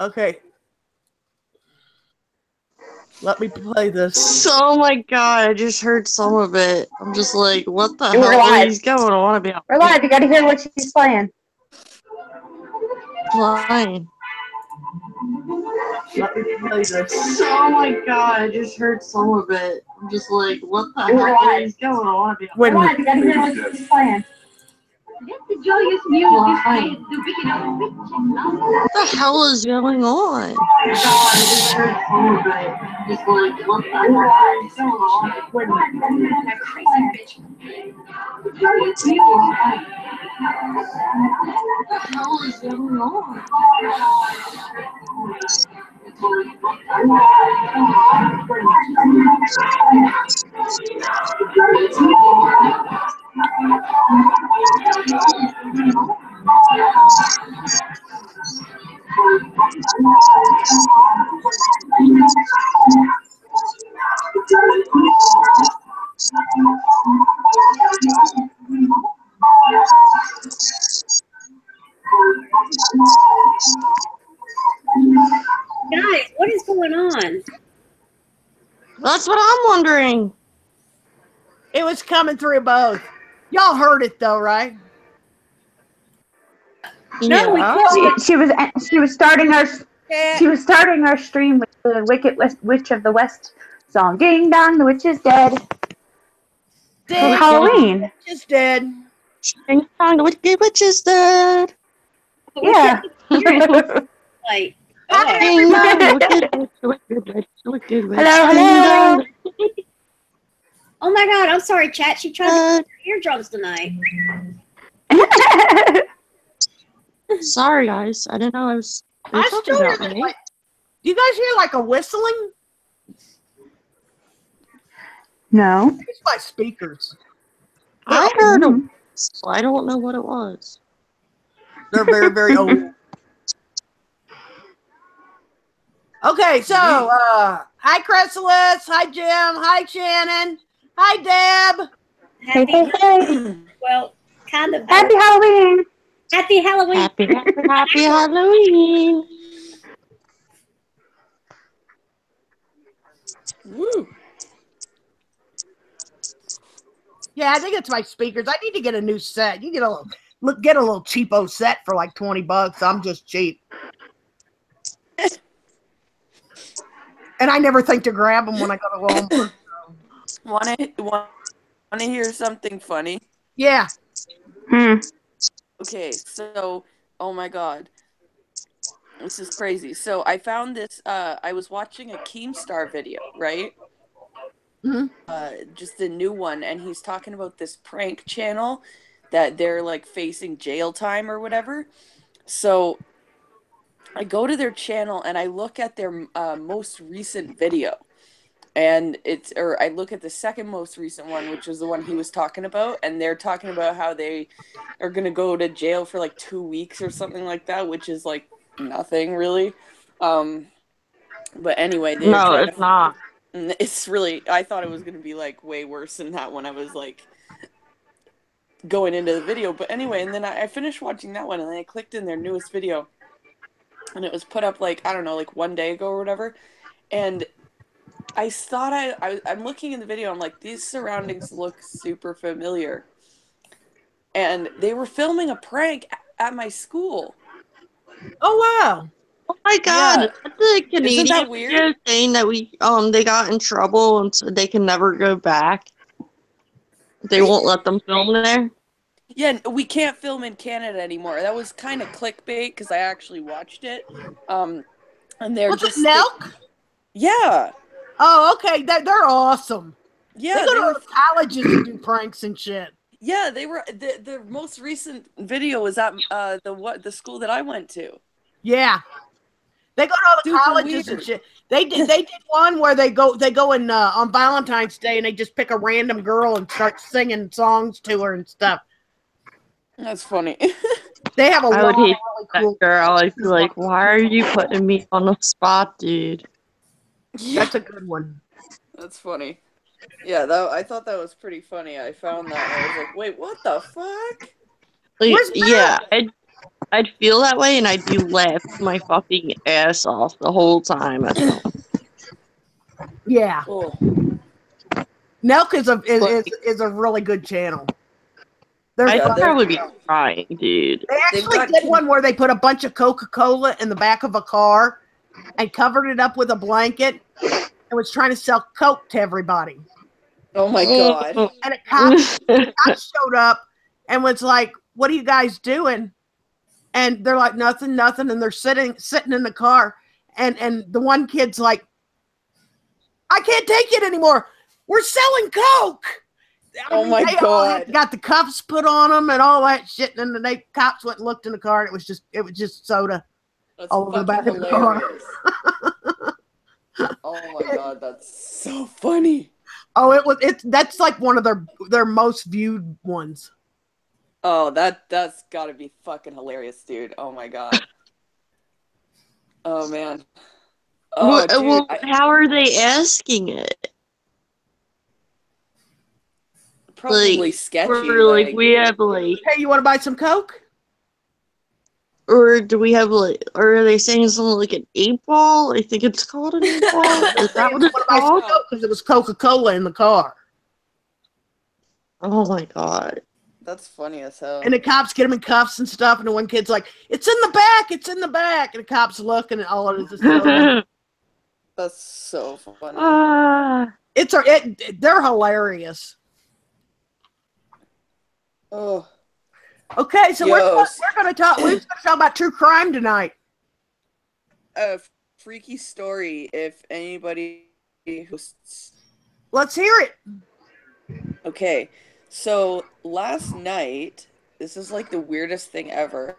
Okay. Let me play this. Oh my god, I just heard some of it. I'm just like, what the We're hell live. is going on? I want to be We're live. You gotta hear what she's playing. flying. Let me play this. Oh my god, I just heard some of it. I'm just like, what the We're hell live. is going on? I want to be Wait a We're live. minute. You gotta hear what she's playing. The joyous music Flying. is the wicked of witch and What the hell is going on? Oh my god, I just heard some of it. Just like, what the We're hell is live. going on? Wait a minute. that crazy bitch. The joyous music is playing. What the hell is going on? Guys, what is going on? That's what I'm wondering. It was coming through both. Y'all heard it though, right? No, we Yeah. can't. She was starting our Yeah. she was starting our stream with the Wicked Witch of the West song. Ding dong, the witch is dead. For Dead. Halloween. Just dead. Ding dong, the wicked witch is dead. Yeah. Like, oh. Ding dong, the wicked witch. Hello, hello. Oh my god, I'm sorry, chat. She tried to put her eardrums tonight. Sorry, guys. I didn't know I was. I still hear that. Like, do you guys hear like a whistling? No. It's my speakers. I heard a whistle. I don't know what it was. They're very, very old. Okay, so hi Chrysalis, hi Jim, hi Shannon, hi Deb. Hey, hey, hey. Well, kind of. Happy Halloween. Happy Halloween. Happy Halloween. Woo. Yeah, I think it's my speakers. I need to get a new set. You get a little cheapo set for like $20. I'm just cheap. And I never think to grab them when I go to home. Want to hear something funny? Yeah. Okay, so oh my god, this is crazy. So I found this. I was watching a Keemstar video, right? Just a new one, and he's talking about this prank channel that they're like facing jail time or whatever. So I go to their channel and I look at their most recent video, and I look at the second most recent one, which is the one he was talking about, and they're talking about how they are gonna go to jail for like 2 weeks or something like that, which is like nothing really. But anyway, No, it's not. It's really. I thought it was gonna be like way worse than that when I was like going into the video. But anyway, and then I finished watching that one, and then I clicked in their newest video, and it was put up like, I don't know, like 1 day ago or whatever, and I thought I'm looking in the video, I'm like, these surroundings look super familiar. And they were filming a prank at my school. Oh wow. Oh my god, Yeah. is that the Canadian that weird? video saying that they got in trouble and so they can never go back? They won't let them film there? Yeah, we can't film in Canada anymore. That was kind of clickbait because I actually watched it. And they're What's just it, Nelk? Yeah. Oh, okay. They're awesome. Yeah, they go to colleges to do pranks and shit. Yeah, they were. The most recent video was at the school that I went to. Yeah, they go to all the Super colleges weird. and shit. They did one where they go in on Valentine's Day and they just pick a random girl and start singing songs to her and stuff. That's funny. They have a I would lot hate of really that cool. girl. I'd be like, why are you putting me on the spot, dude? That's a good one. That's funny. Yeah, I thought that was pretty funny. I found that and I was like, wait, what the fuck? Like, Where's yeah, I'd feel that way, and I'd be laughing my fucking ass off the whole time at them. Yeah. Oh, Nelk is a really good channel. They're I'd Yeah, fun. probably be crying, dude. They They've actually got did one where they put a bunch of Coca-Cola in the back of a car and covered it up with a blanket and was trying to sell Coke to everybody. oh my god. And a cop showed up and was like, "What are you guys doing?" And they're like, "Nothing, nothing." And they're sitting in the car. And the one kid's like, "I can't take it anymore. We're selling Coke." Oh my they all had- god. got the cuffs put on them and all that shit. And then the cops went and looked in the car, and it was just soda That's all over the back fucking of the car. hilarious. Oh my god, that's so funny. Oh, that's like one of their most viewed ones. Oh, that's gotta be fucking hilarious, dude. Oh my god. Oh man. Oh, dude. Well, how are they asking it? Probably Like, sketchy. or like we have like, Hey, you want to buy some Coke? or do we have like, or are they saying something like an 8-ball? I think it's called an 8-ball. Is that what it's called? Because it was Coca-Cola in the car. Oh my god. That's funny as hell. And the cops get him in cuffs and stuff, and the one kid's like, "It's in the back, it's in the back." And the cops look, and all it is soda. That's so funny. They're hilarious. Oh. Okay, so we're Yos. gonna talk about true crime tonight. A freaky story. If anybody who's Let's hear it. okay, so last night, this is like the weirdest thing ever.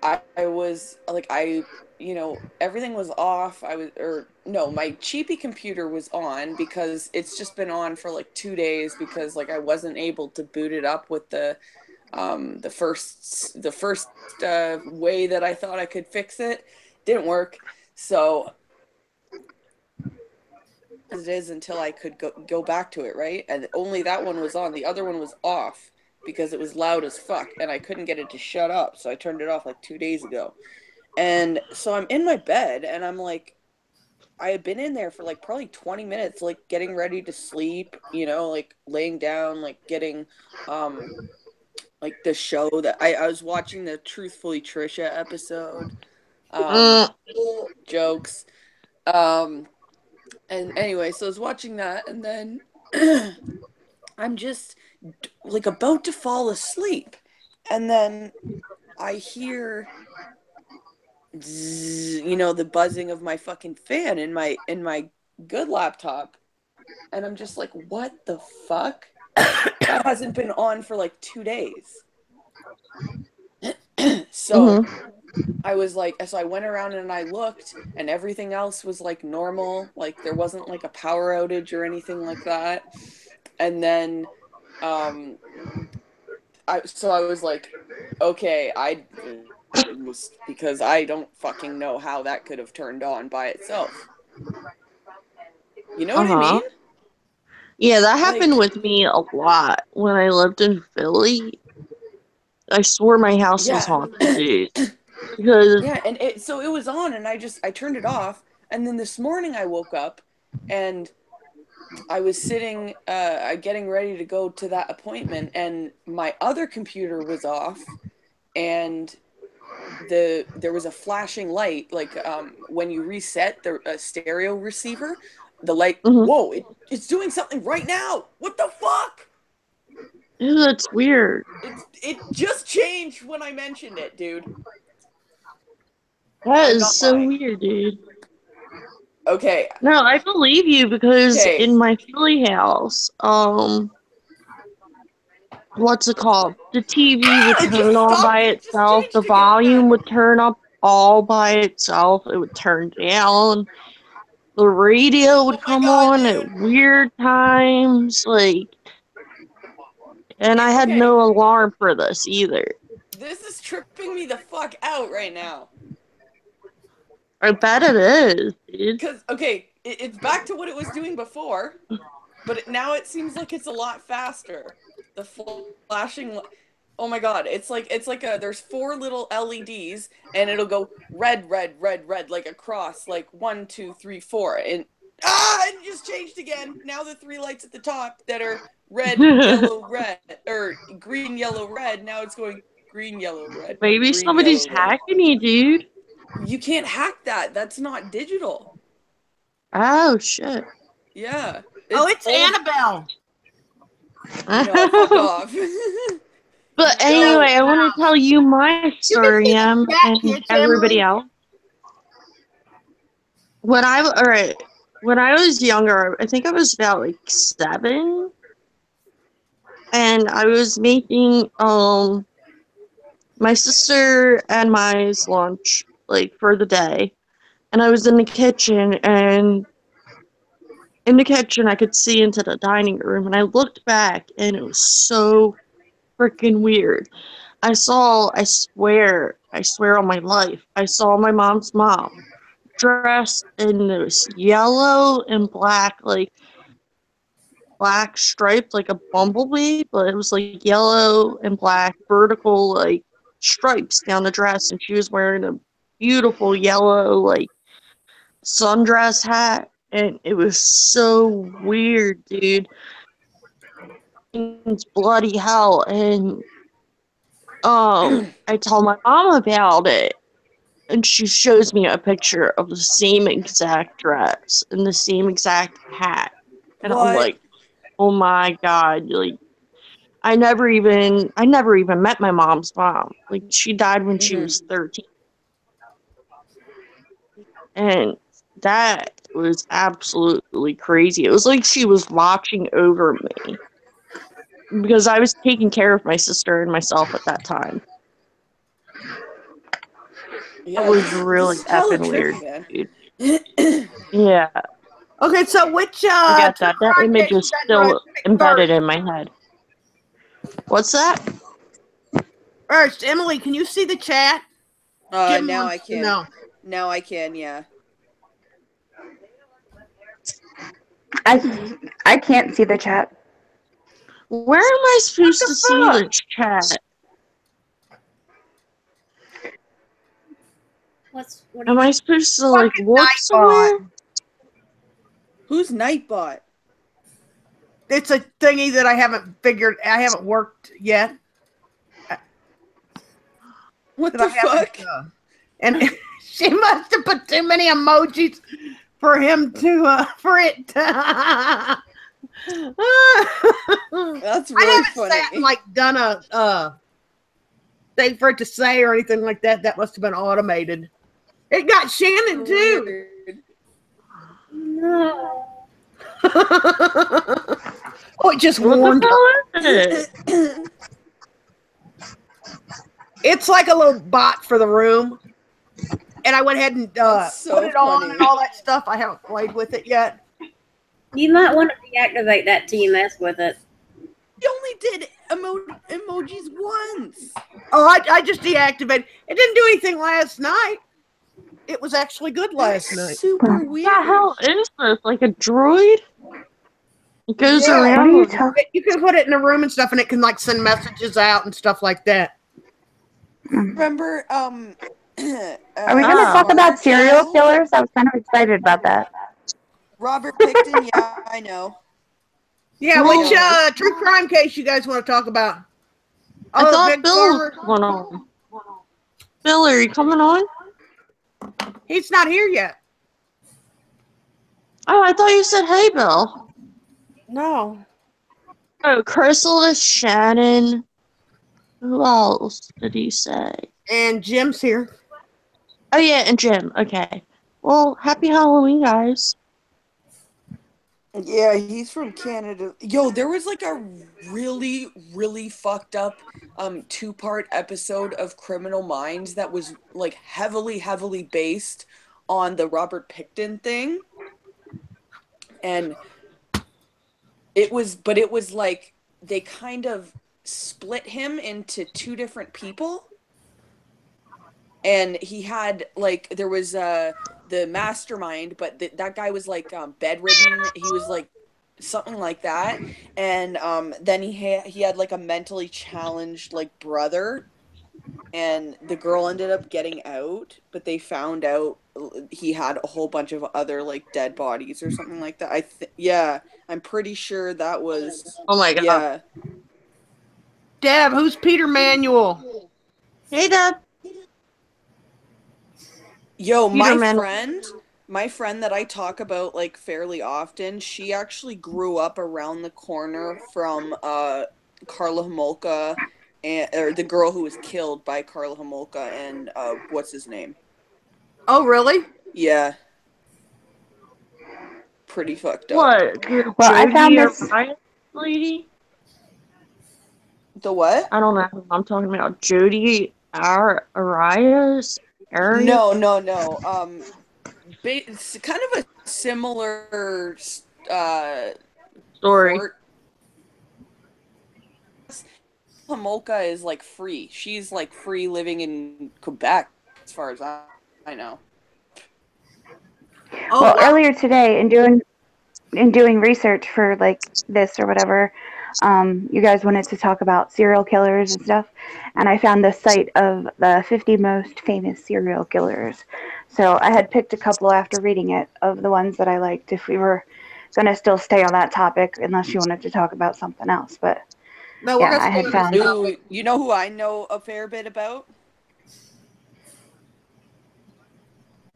I was like, everything was off. My cheapy computer was on because it's just been on for like 2 days because like I wasn't able to boot it up with the first way that I thought I could fix it. Didn't work. So as it is until I could go back to it, right? And only that one was on. The other one was off because it was loud as fuck and I couldn't get it to shut up. So I turned it off like 2 days ago. And so I'm in my bed and I'm like, I had been in there for like probably 20 minutes, like getting ready to sleep, like laying down, like getting like the show that I was watching, the Truthfully Trisha episode. Jokes. And anyway, so I was watching that and then I'm just like about to fall asleep. And then I hear the buzzing of my fucking fan in my good laptop. And I'm just like, what the fuck? That hasn't been on for like 2 days. So I was like, so I went around and I looked and everything else was like normal. Like there wasn't like a power outage or anything like that. And then, I was like, okay, because I don't fucking know how that could have turned on by itself. You know what I mean? Yeah, that happened with me a lot when I lived in Philly. I swore my house was haunted, dude. Because and it was on, and I turned it off, and then this morning I woke up, and I was sitting, getting ready to go to that appointment, and my other computer was off, and there was a flashing light, like when you reset the stereo receiver, the light. Whoa! It's doing something right now. What the fuck? Ew, that's weird. It just changed when I mentioned it, dude. That is so weird, dude. Okay. No, I believe you because in my Philly house, what's it called? The TV would turn on by itself. The volume would turn up all by itself. It would turn down. The radio would come on at weird times, like, and I had no alarm for this either. This is tripping me the fuck out right now. I bet it is, dude. Because, it's back to what it was doing before, but now it seems like it's a lot faster. The flashing... Oh my god, it's like there's 4 little LEDs and it'll go red, red, red, red, like across, like 1, 2, 3, 4, and it just changed again. Now the 3 lights at the top that are red, yellow, red, or green, yellow, red. Now it's going green, yellow, red, Maybe green, somebody's yellow, red. hacking you, dude. You can't hack that. That's not digital. Oh shit. Yeah. It's old. Annabelle. No, fuck off. But anyway, I want to tell you my story, see the and chat, kids, everybody Emily. else. When I was younger, I think I was about like 7, and I was making my sister and my's lunch like for the day, and I was in the kitchen, and in the kitchen I could see into the dining room, and I looked back, and it was so freaking weird. I swear on my life, I saw my mom's mom dressed in this yellow and black, like black striped like a bumblebee, but it was like yellow and black vertical like stripes down the dress, and she was wearing a beautiful yellow like sundress hat, and it was so weird, dude. It's bloody hell, and I tell my mom about it, and she shows me a picture of the same exact dress and the same exact hat, and I'm like, oh my god, like I never even met my mom's mom. Like she died when she was 13. And that was absolutely crazy. It was like she was watching over me, because I was taking care of my sister and myself at that time. Yeah, It was really this is hella effing weird, trippy, dude. Yeah. Okay, so which Forget that. That crime image case you is guys want still to pick embedded in my head. What's that? first? Emily, can you see the chat? Jim now wants I to can. know. Now I can, yeah. I can't see the chat. Where am I supposed to see this chat? What Am I supposed to like look Nightbot. somewhere? Who's Nightbot? It's a thingy that I haven't worked yet. What the fuck? And she must have put too many emojis for him to for it to That's really I haven't funny. sat and like done a thing for it to say or anything like that. That must have been automated. It got Shannon too. No. Oh, it just What warned the her. hell is it? It's like a little bot for the room. And I went ahead and put it on and all that stuff. I haven't played with it yet. You might want to deactivate that till you mess with it. You only did emojis once. Oh, I just deactivated. It didn't do anything last night. It was actually good last night. Super weird. What the hell is this? Like a droid? It goes Yeah. around. You can put it in a room and stuff, and it can like send messages out and stuff like that. Remember, Are we going to talk about serial killers? I was kind of excited about that. Robert Picton, yeah, I know. Yeah, which true crime case you guys want to talk about? I thought Bill was coming on. Bill, are you coming on? He's not here yet. Oh, I thought you said, hey, Bill. No. Oh, Chrysalis, Shannon. Who else did he say? And Jim's here. Oh, yeah, and Jim. Okay. Well, happy Halloween, guys. Yeah, he's from Canada. Yo, there was like a really, really fucked up 2-part episode of Criminal Minds that was like heavily, heavily based on the Robert Picton thing. And it was like they kind of split him into 2 different people. And he had like, there was the mastermind, but that guy was like bedridden. He was like something like that. And then he had like a mentally challenged like brother, and the girl ended up getting out, but they found out he had a whole bunch of other like dead bodies or something like that. Yeah, I'm pretty sure that was Oh my god. yeah. Deb, who's Peter Manuel? Hey, Deb. Yo, Peter my friend that I talk about like fairly often, she actually grew up around the corner from Karla Homolka, and or the girl who was killed by Karla Homolka and what's his name? Oh, really? Yeah. Pretty fucked up. What? Well, I found Jody or this. Ryan lady? The what? I don't know who I'm talking about. Jody Arias? No. It's kind of a similar Story. court. Homolka is like free. She's like free living in Quebec, as far as I know. Oh, Well, wow. earlier today, in doing research for like this or whatever, you guys wanted to talk about serial killers and stuff, and I found this site of the 50 most famous serial killers. So I had picked a couple after reading it of the ones that I liked. If we were going to still stay on that topic, unless you wanted to talk about something else, but No, we're yeah, gonna I stay had on found. this topic. You know who I know a fair bit about?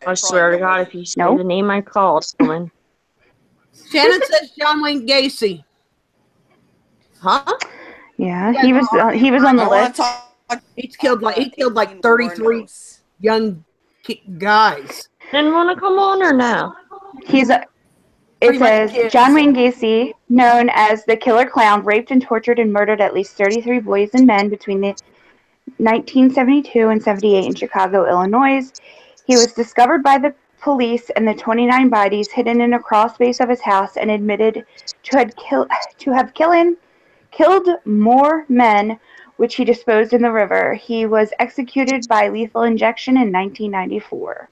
I swear to God, if you say No. the name I called, woman. Shannon says John Wayne Gacy. Huh? Yeah, he was on the I want list. to talk. He killed like 33 young guys. Didn't want to come on or no? It Pretty much says kids. John Wayne Gacy, known as the Killer Clown, raped and tortured and murdered at least 33 boys and men between the 1972 and 78 in Chicago, Illinois. He was discovered by the police and the 29 bodies hidden in a crawl space of his house and admitted to have killed more men, which he disposed in the river. He was executed by lethal injection in 1994.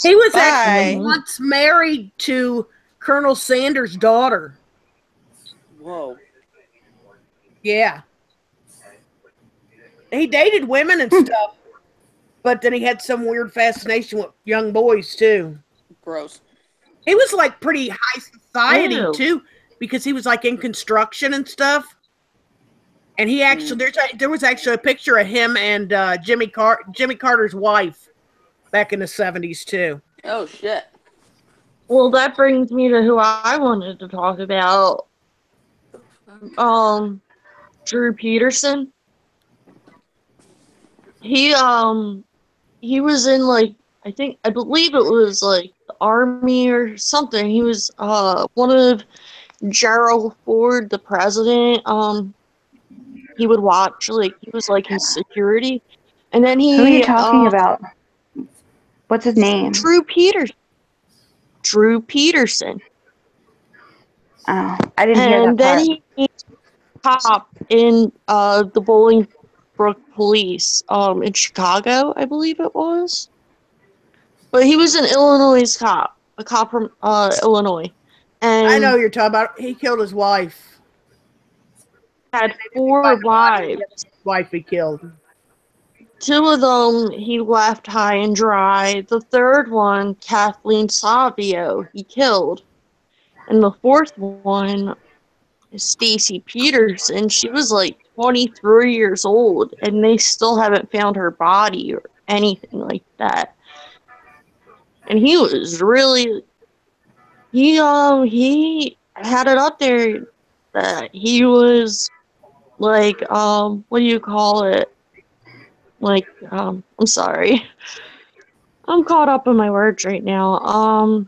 He was actually Bye. once married to Colonel Sanders' daughter. Whoa. Yeah. He dated women and stuff, but then he had some weird fascination with young boys too. Gross. He was like pretty high society Ew. too, because he was like in construction and stuff. And he actually there was actually a picture of him and Jimmy Carter's wife back in the 70s too. Oh shit. Well, that brings me to who I wanted to talk about. Drew Peterson. He was in like I believe it was like the army or something. He was one of Gerald Ford, the president. He would watch, like, he was like his security, and then Who are you talking about? What's his name? Drew Peterson. Oh, I didn't hear that And then part. he became a cop in the Bolingbrook Police in Chicago, I believe it was. But he was an Illinois cop, a cop from Illinois. And I know you're talking about. He killed his wife. Had 4 wives. Wife he killed. 2 of them he left high and dry. The third one, Kathleen Savio, he killed. And the 4th one is Stacy Peterson. She was like 23 years old, and they still haven't found her body or anything like that. And he was really, he had it up there that he was like, what do you call it? Like, I'm sorry. I'm caught up in my words right now.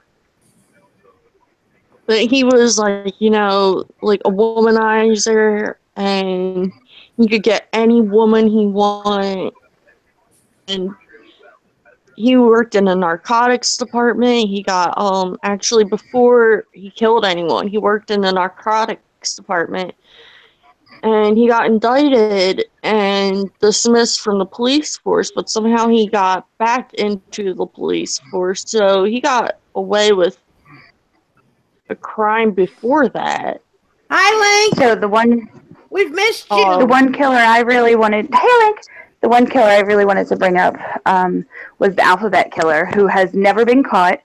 But he was like, like a womanizer, and he could get any woman he wanted. And he worked in a narcotics department. He got, actually, before he killed anyone, he worked in the narcotics department. And he got indicted and dismissed from the police force, but somehow he got back into the police force. So he got away with a crime before that. Hi, Link. So the one We've missed you. The one killer I really wanted. Hey, Link. The one killer I really wanted to bring up was the Alphabet Killer, who has never been caught.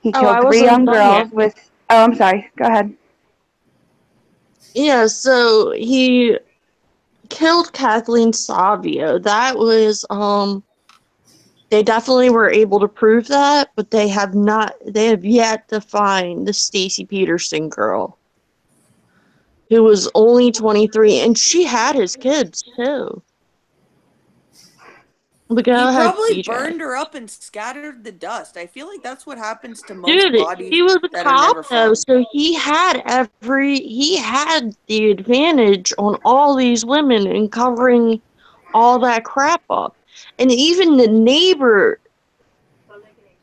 He I killed 3 wasn't young done girls yet. with. Oh, I'm sorry. Go ahead. Yeah, so he killed Kathleen Savio. That was they definitely were able to prove that, but they have yet to find the Stacy Peterson girl, who was only 23, and she had his kids too. But go He ahead, probably DJ. burned her up and scattered the dust. I feel like that's what happens to most Dude, bodies he was a that are never cop though, found. so he had the advantage on all these women and covering all that crap up. And even the neighbor,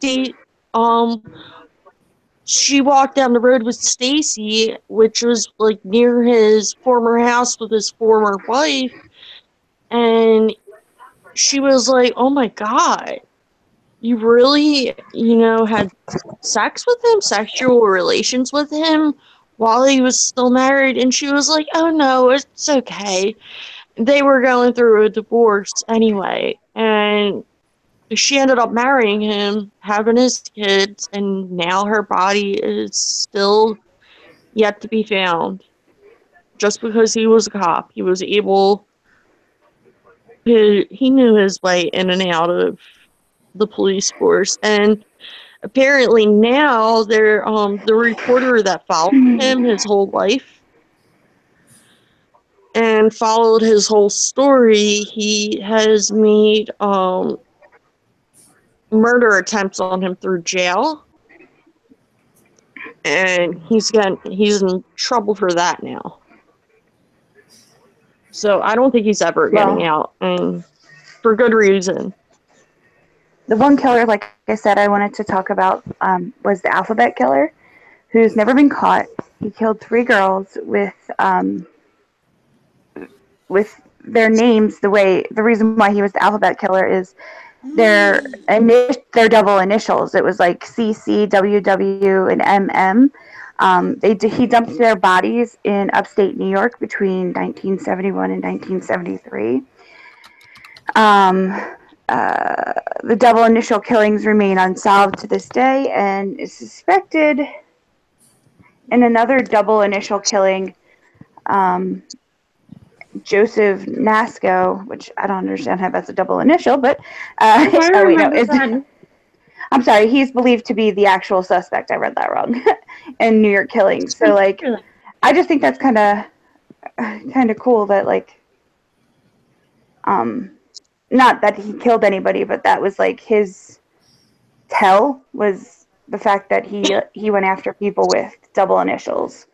she walked down the road with Stacy, which was like near his former house with his former wife, and she was like, "Oh my God, you really, had sex with him, sexual relations with him while he was still married?" And she was like, "Oh no, it's okay." They were going through a divorce anyway, and she ended up marrying him, having his kids, and now her body is still yet to be found. Just because he was a cop, he was able he knew his way in and out of the police force. And apparently now they're the reporter that followed him his whole life and followed his whole story, he has made murder attempts on him through jail, and he's in trouble for that now. So I don't think he's ever getting out, and for good reason. The one killer, like I said, I wanted to talk about was the Alphabet Killer, who's never been caught. He killed 3 girls with their names. The reason why he was the Alphabet Killer is their double initials. It was like CC, WW, and MM. He dumped their bodies in upstate New York between 1971 and 1973. The double initial killings remain unsolved to this day, and is suspected in another double initial killing, Joseph Nasco, which I don't understand how that's a double initial, but I'm sorry, he's believed to be the actual suspect. I read that wrong. In New York killings. So like, I just think that's kind of cool that like, not that he killed anybody, but that was like his tell, was the fact that he went after people with double initials.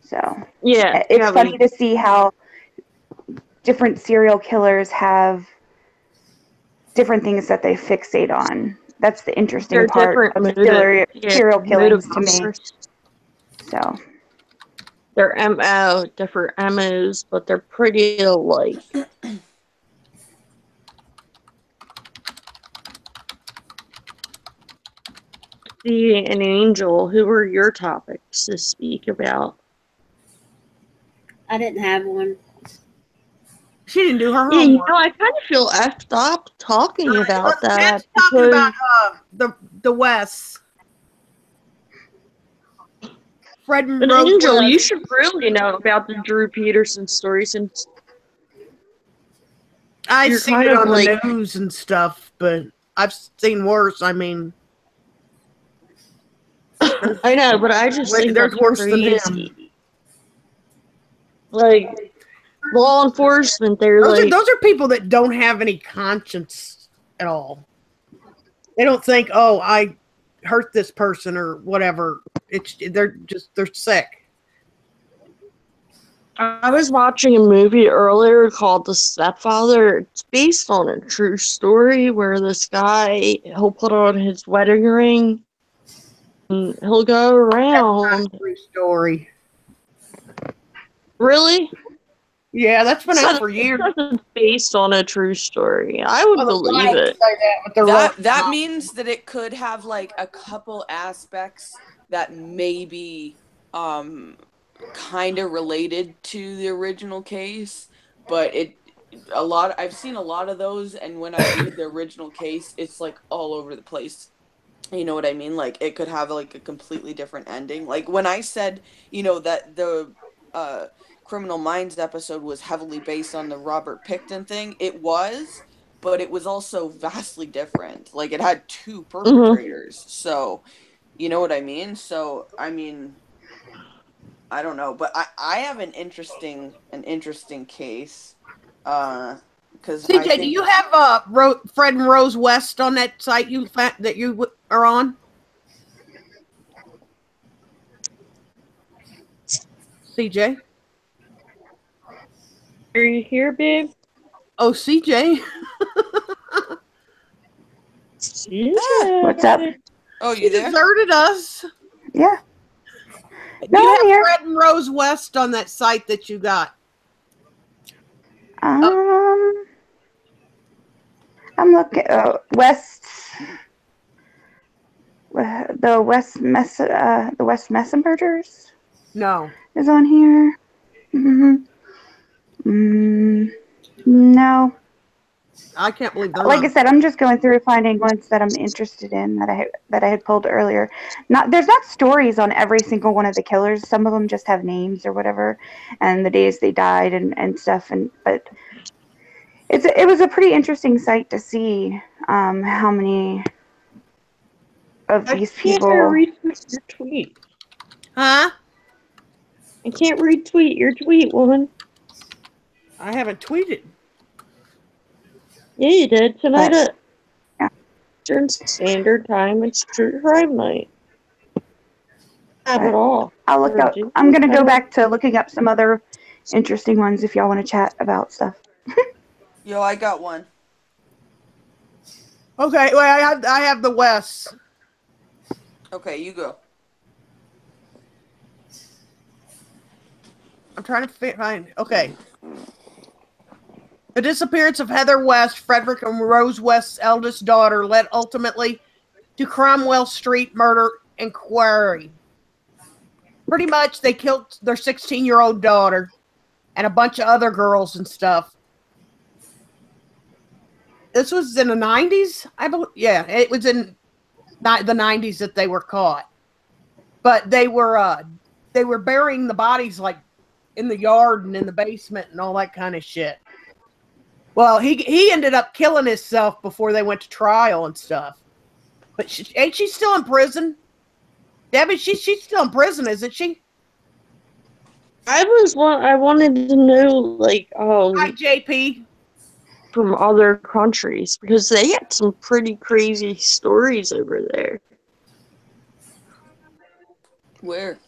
So yeah, it's funny to see how different serial killers have different things that they fixate on. That's the interesting part of serial killings to me. So they're different MOs, but they're pretty alike. And Angel, who were your topics to speak about? I didn't have one. She didn't do her homework. Yeah, I kind of feel effed up talking about that. Talking about the West. Fred and But Angel, West. you should really know about the Drew Peterson story, since I've seen it on the news and stuff, but I've seen worse. I mean, I know, but I just think there's worse crazy. than him. Like, law enforcement, those are people that don't have any conscience at all. They don't think, oh, I hurt this person or whatever. They're sick. I was watching a movie earlier called The Stepfather. It's based on a true story where this guy, he'll put on his wedding ring and he'll go around. That's not a true story. Really? Yeah, that's been out for years. It's based on a true story. I would believe it. That means that it could have like a couple aspects that may be kind of related to the original case, but I've seen a lot of those, and when I read the original case, it's like all over the place. You know what I mean? Like it could have like a completely different ending. Like when I said, that the uh Criminal Minds episode was heavily based on the Robert Pickton thing, it was, but it was also vastly different. Like it had two perpetrators. So, you know what I mean? So, I mean, I don't know, but I have an interesting case. Because I CJ, do think you have Fred and Rose West on that site that you are on? CJ? Are you here, babe? Oh, CJ. What's up? Oh, She you there? deserted us. Yeah. Do No, you I'm have here. Fred and Rose West on that site that you got? I'm looking. The West Messengers No. is on here. No. I can't believe they're Like I not. said, I'm just going through finding ones that I'm interested in that I had pulled earlier. There's not stories on every single one of the killers. Some of them just have names or whatever, and the days they died and stuff. But it was a pretty interesting sight to see how many of I these can't people. retweet your tweet. Huh? I can't retweet your tweet, woman. I haven't tweeted. Yeah, you did. Tonight But, at Eastern Standard Time, it's True Crime Night. Have it all. I'll look up. I'm gonna go back to looking up some other interesting ones if y'all want to chat about stuff. Yo, I got one. Okay, well, I have the West. Okay, you go. I'm trying to find. Okay. The disappearance of Heather West, Frederick and Rose West's eldest daughter, led ultimately to Cromwell Street murder inquiry. Pretty much, they killed their 16-year-old daughter and a bunch of other girls and stuff. This was in the 90s, I believe. Yeah, it was in the 90s that they were caught. But they were burying the bodies like in the yard and in the basement and all that kind of shit. Well, he ended up killing himself before they went to trial and stuff. But ain't she still in prison? Debbie, she's still in prison, isn't she? I wanted to know, like, Hi, JP. from other countries, because they get some pretty crazy stories over there. Where?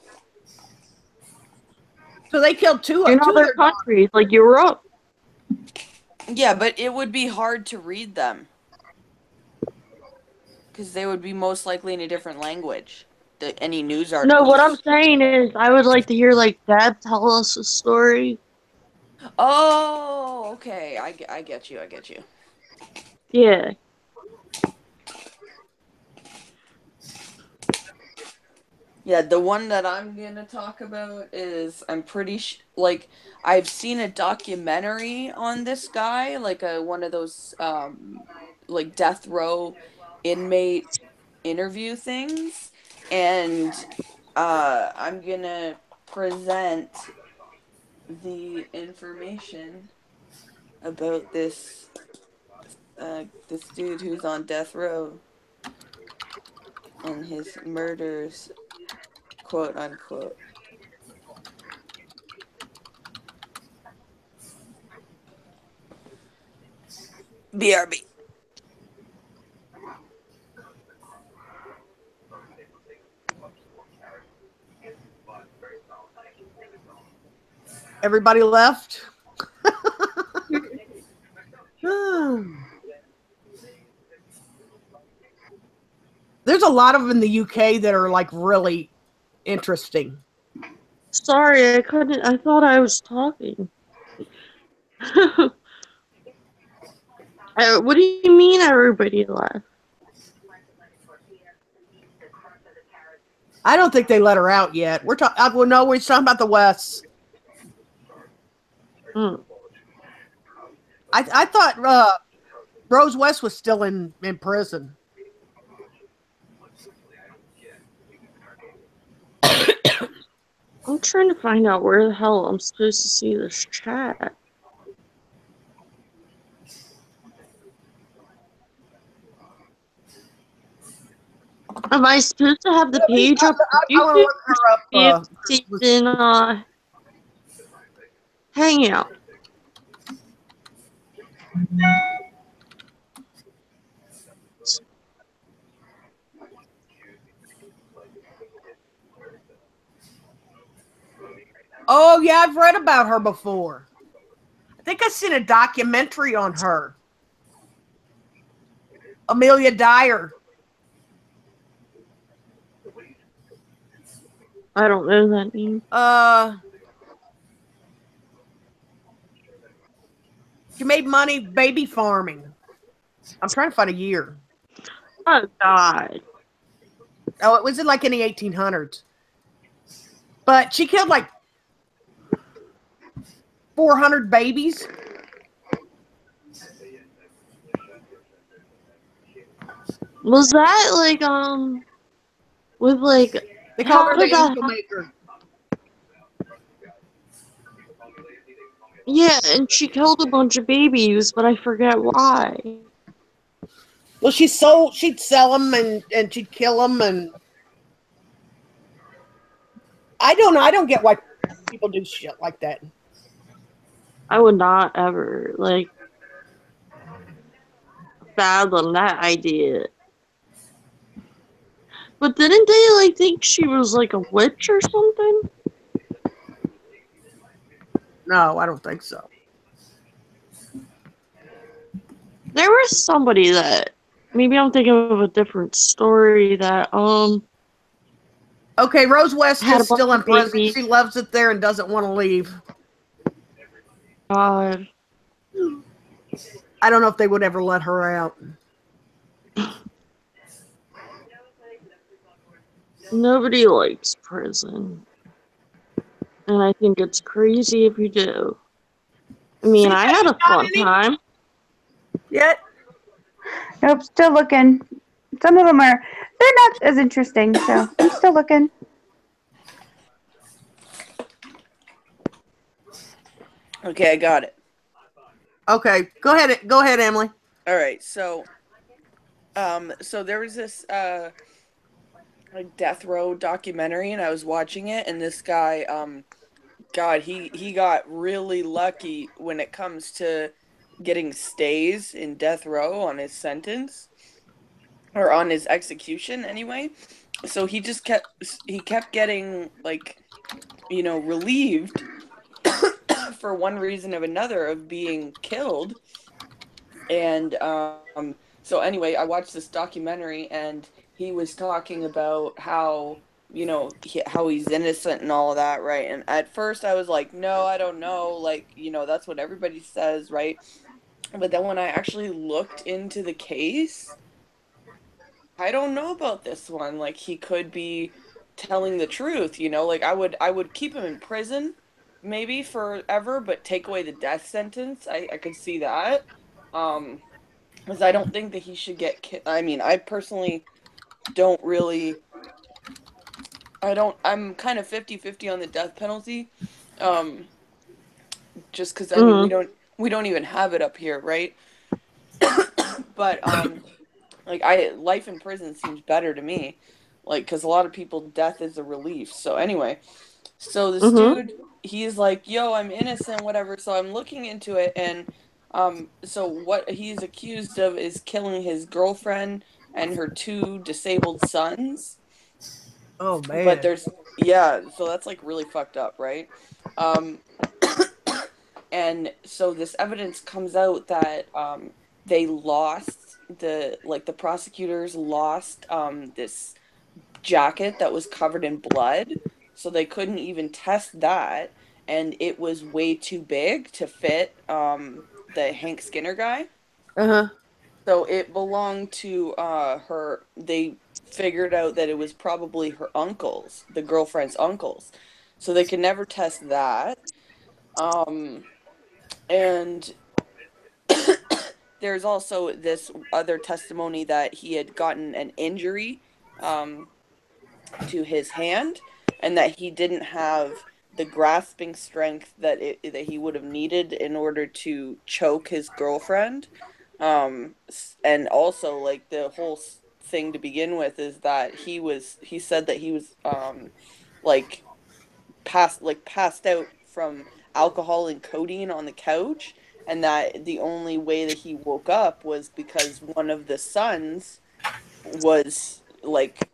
So they killed two In of other their countries, like Europe. Yeah, but it would be hard to read them. Because they would be most likely in a different language. Any news articles. No, what I'm saying is, I would like to hear, like, Dad tell us a story. Oh, okay. I get you. Yeah. Yeah, the one that I'm gonna talk about is I'm pretty like I've seen a documentary on this guy, like one of those like death row inmate interview things, and I'm gonna present the information about this dude who's on death row and his murders, quote unquote. BRB. Everybody left. There's a lot of them in the UK that are like really interesting. Sorry, I couldn't. I thought I was talking. What do you mean everybody left? I don't think they let her out yet. We're talking. Well, no, we're talking about the West. Mm. I thought Rose West was still in prison. I'm trying to find out where the hell I'm supposed to see this chat. Am I supposed to have the page up on I want to YouTube look or her up. be able to see it in Hangout? Oh yeah, I've read about her before. I think I've seen a documentary on her. Amelia Dyer. I don't know that name. She made money baby farming. I'm trying to find a year. Oh God. Oh, it was in like in the 1800s. But she killed like 400 babies. Was that like with like They called her how the did that angel happen? maker. Yeah, and she killed a bunch of babies, but I forget why. Well, she'd sell them and she'd kill them, and I don't get why people do shit like that. I would not ever like fathom that idea. But didn't they like think she was like a witch or something? No, I don't think so. There was somebody that maybe I'm thinking of a different story that Okay, Rose West had a is bunch still in of prison. babies. She loves it there and doesn't want to leave. God. I don't know if they would ever let her out. Nobody likes prison. And I think it's crazy if you do. I mean, I had a fun time. Yet? Nope, still looking. Some of them they're not as interesting, so I'm still looking. Okay, I got it. Okay, go ahead, Emily. All right, so there was this like death row documentary, and I was watching it, and this guy, God, he got really lucky when it comes to getting stays in death row on his sentence or on his execution anyway. So he kept getting like, relieved for one reason or another of being killed. And so anyway, I watched this documentary, and he was talking about how, how he's innocent and all of that, right? And at first I was like, no, I don't know, like, that's what everybody says, right? But then when I actually looked into the case, I don't know about this one. Like, he could be telling the truth, like I would keep him in prison maybe forever, but take away the death sentence. I could see that. Because I don't think that he should get I mean, I personally don't really I'm kind of 50-50 on the death penalty. Um just cuz I mean, Mm. we don't even have it up here, right? But like, I life in prison seems better to me. Like, cuz a lot of people death is a relief. So anyway, so this Mm-hmm. dude, he's like, "Yo, I'm innocent, whatever." So I'm looking into it, and so what he's accused of is killing his girlfriend and her two disabled sons. Oh But man. there's yeah, so that's like really fucked up, right? Um, and so this evidence comes out that they lost the prosecutors lost this jacket that was covered in blood, so they couldn't even test that, and it was way too big to fit the Hank Skinner guy. Uh-huh. So it belonged to her. They figured out that it was probably her uncle's, the girlfriend's uncle's. So they could never test that. Um, and there's also this other testimony that he had gotten an injury um, to his hand, and that he didn't have the grasping strength that he would have needed in order to choke his girlfriend. And also, like, the whole thing to begin with is that he said that he was like passed out from alcohol and codeine on the couch, and that the only way that he woke up was because one of the sons was like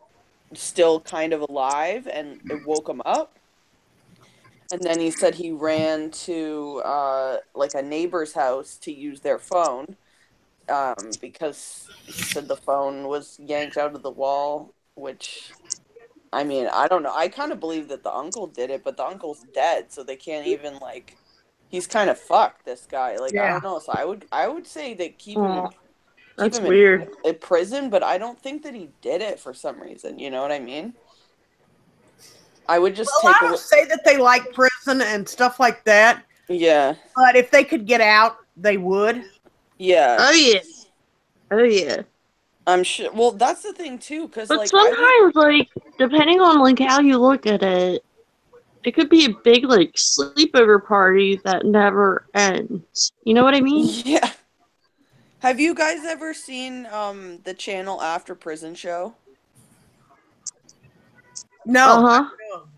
still kind of alive, and it woke him up. And then he said he ran to like a neighbor's house to use their phone, because he said the phone was yanked out of the wall, which, I mean, I don't know. I kind of believe that the uncle did it, but the uncle's dead, so they can't even, like, he's kind of fucked, this guy. Like, I Yeah. don't know. So I would say that keep him Oh, keep that's him weird. in prison, but I don't think that he did it for some reason. You know what I mean? I would just Well, take I away. don't say that they like prison and stuff like that, Yeah. but if they could get out, they would. Yeah. Oh yeah. Oh yeah. I'm sure. Well, that's the thing too, because But like I would. sometimes, like, depending on like how you look at it, it could be a big like sleepover party that never ends. You know what I mean? Yeah. Have you guys ever seen the channel After Prison show? No. Uh huh.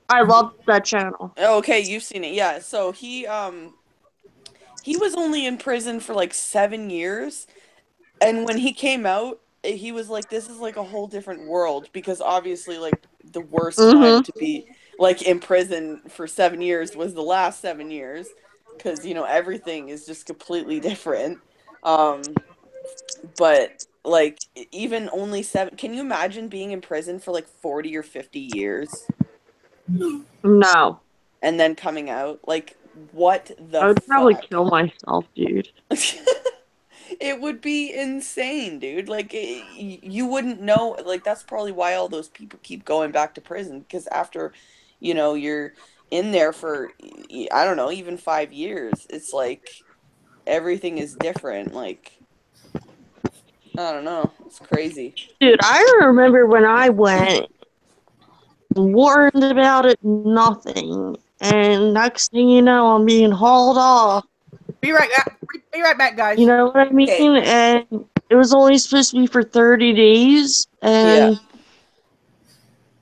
I love that channel. Okay, you've seen it. Yeah. So he was only in prison for like 7 years, and when he came out, he was like, this is like a whole different world, because obviously, like, the worst time Mhm. to be like in prison for 7 years was the last 7 years, because everything is just completely different. Um, but like, even only seven, can you imagine being in prison for like 40 or 50 years No, and then coming out? Like, what I the would probably fuck? kill myself, dude. It would be insane, dude. Like, you wouldn't know. Like, that's probably why all those people keep going back to prison, because after, you're in there for, I don't know, even 5 years, it's like everything is different. Like, I don't know. It's crazy. Dude, I remember when I went, warned about it, nothing. And next thing you know, I'm being hauled off. Be right back. Be right back, guys. You know what I mean? Okay. And it was only supposed to be for 30 days. Yeah.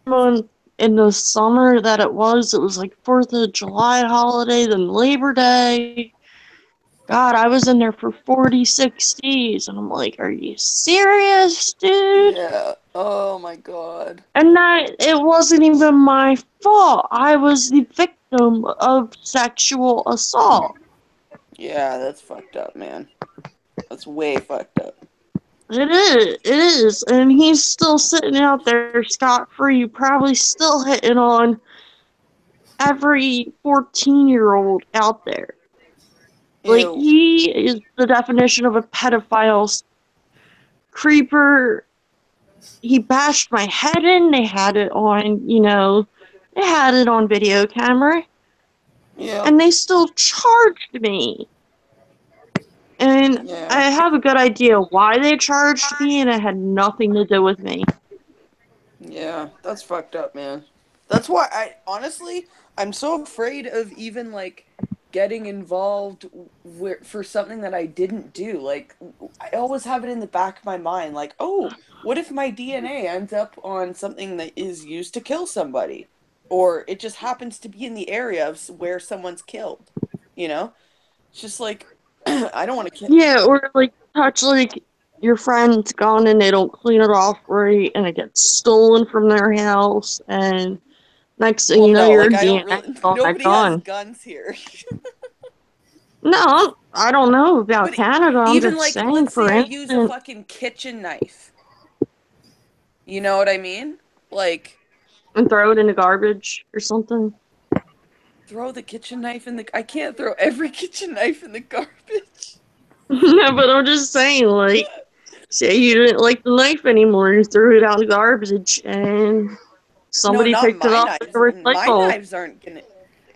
And in the summer that it was like 4th of July holiday, then Labor Day. God, I was in there for 46 days. And I'm like, are you serious, dude? Yeah. Oh my God. And it wasn't even my fault. I was the victim of sexual assault. Yeah, that's fucked up, man. That's way fucked up. It is. And he's still sitting out there scot-free, probably still hitting on every 14-year-old out there. Like, Ew. he is the definition of a pedophile creeper. He bashed my head in. They had it on, they had it on video camera. Yeah. And they still charged me. And Yeah. I have a good idea why they charged me, and it had nothing to do with me. Yeah, that's fucked up, man. That's why I'm so afraid of even like getting involved for something that I didn't do. Like, I always have it in the back of my mind, like, oh, what if my DNA ends up on something that is used to kill somebody, or it just happens to be in the area of where someone's killed. It's just like, I don't want to kill. Yeah, or like touch like your friend's gun and they don't clean it off right, and it gets stolen from their house, and next thing Well, you know, no, your like, I don't DNA really. on that Nobody has gun. guns here. No, I don't know about But Canada. I'm even just like, saying, let's say for I use a instance. fucking kitchen knife. You know what I mean? Like, And throw it in the garbage or something. throw the kitchen knife in the. I can't throw every kitchen knife in the garbage. No, but I'm just saying, like, say you didn't like the knife anymore and threw it out the garbage, and somebody not picked it my up knives. at the recycle.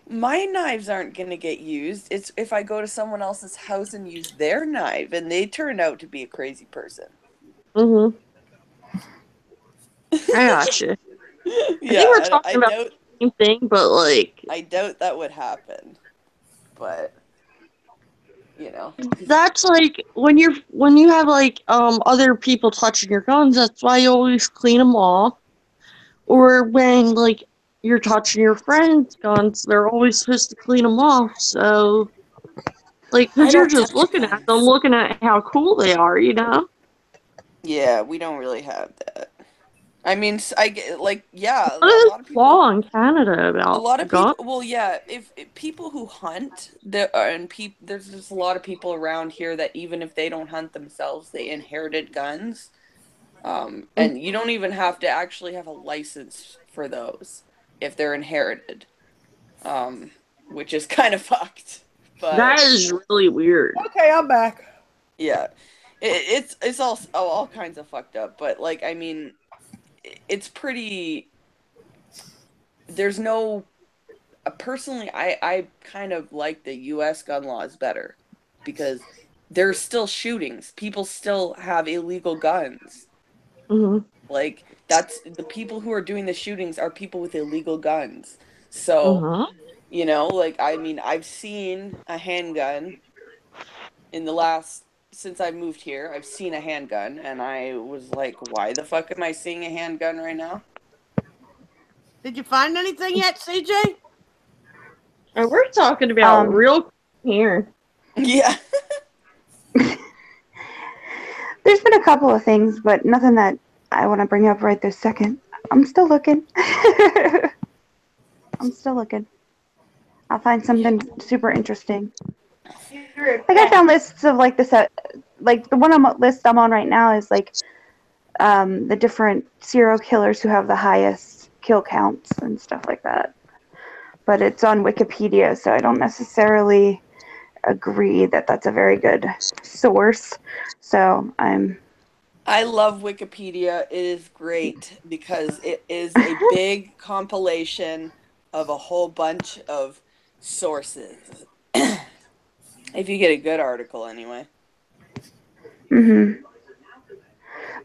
My knives aren't gonna get used. It's if I go to someone else's house and use their knife, and they turn out to be a crazy person. Mm-hmm. I gotcha. I think we're Yeah, talking about the same thing, but like I doubt that would happen. But you know, that's like when you have like other people touching your guns. That's why you always clean them off. Or when like you're touching your friend's guns, they're always supposed to clean them off. So like, I because you're don't just touch looking at them, guns. looking at how cool they are, you know. Yeah, we don't really have that. I mean, I get like yeah, a What is lot of the law people. in Canada A about lot of guns? people, well, yeah, if people who hunt, there and there's just a lot of people around here that even if they don't hunt themselves, they inherited guns. And you don't even have to actually have a license for those if they're inherited, which is kind of fucked. But That is really weird. Okay, I'm back. yeah, it's all kinds of fucked up. But like, I mean, it's pretty. There's no personally, I kind of like the U.S. gun laws better because there's still shootings. People still have illegal guns. Mm-hmm. Like that's the people who are doing the shootings are people with illegal guns. So, Uh-huh. like I mean, I've seen a handgun in the last since I moved here. I've seen a handgun, and I was like, why the fuck am I seeing a handgun right now? Did you find anything yet, CJ? And we're talking about real here. Yeah. There's been a couple of things, but nothing that I want to bring up right this second. I'm still looking. I'm still looking. I'll find something super interesting. Like I found lists of like like the list I'm on right now is like the different serial killers who have the highest kill counts and stuff like that. But it's on Wikipedia, so I don't necessarily agree that that's a very good source. So I love Wikipedia. It is great because it is a big compilation of a whole bunch of sources. If you get a good article, anyway. Mhm.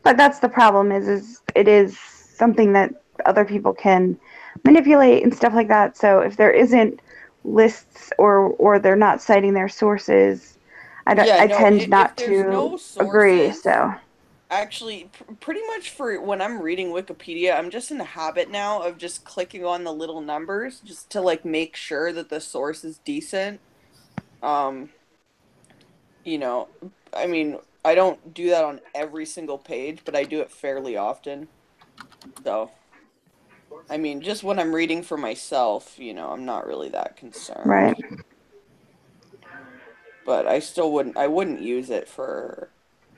But that's the problem is it is something that other people can manipulate and stuff like that. So if there isn't lists or they're not citing their sources, I tend not if there's to no agree. sources, So actually, pretty much for when I'm reading Wikipedia, I'm just in the habit now of just clicking on the little numbers just to like make sure that the source is decent. Um, I mean, I don't do that on every single page, but I do it fairly often. So, I mean, just when I'm reading for myself, I'm not really that concerned. right. But I wouldn't use it for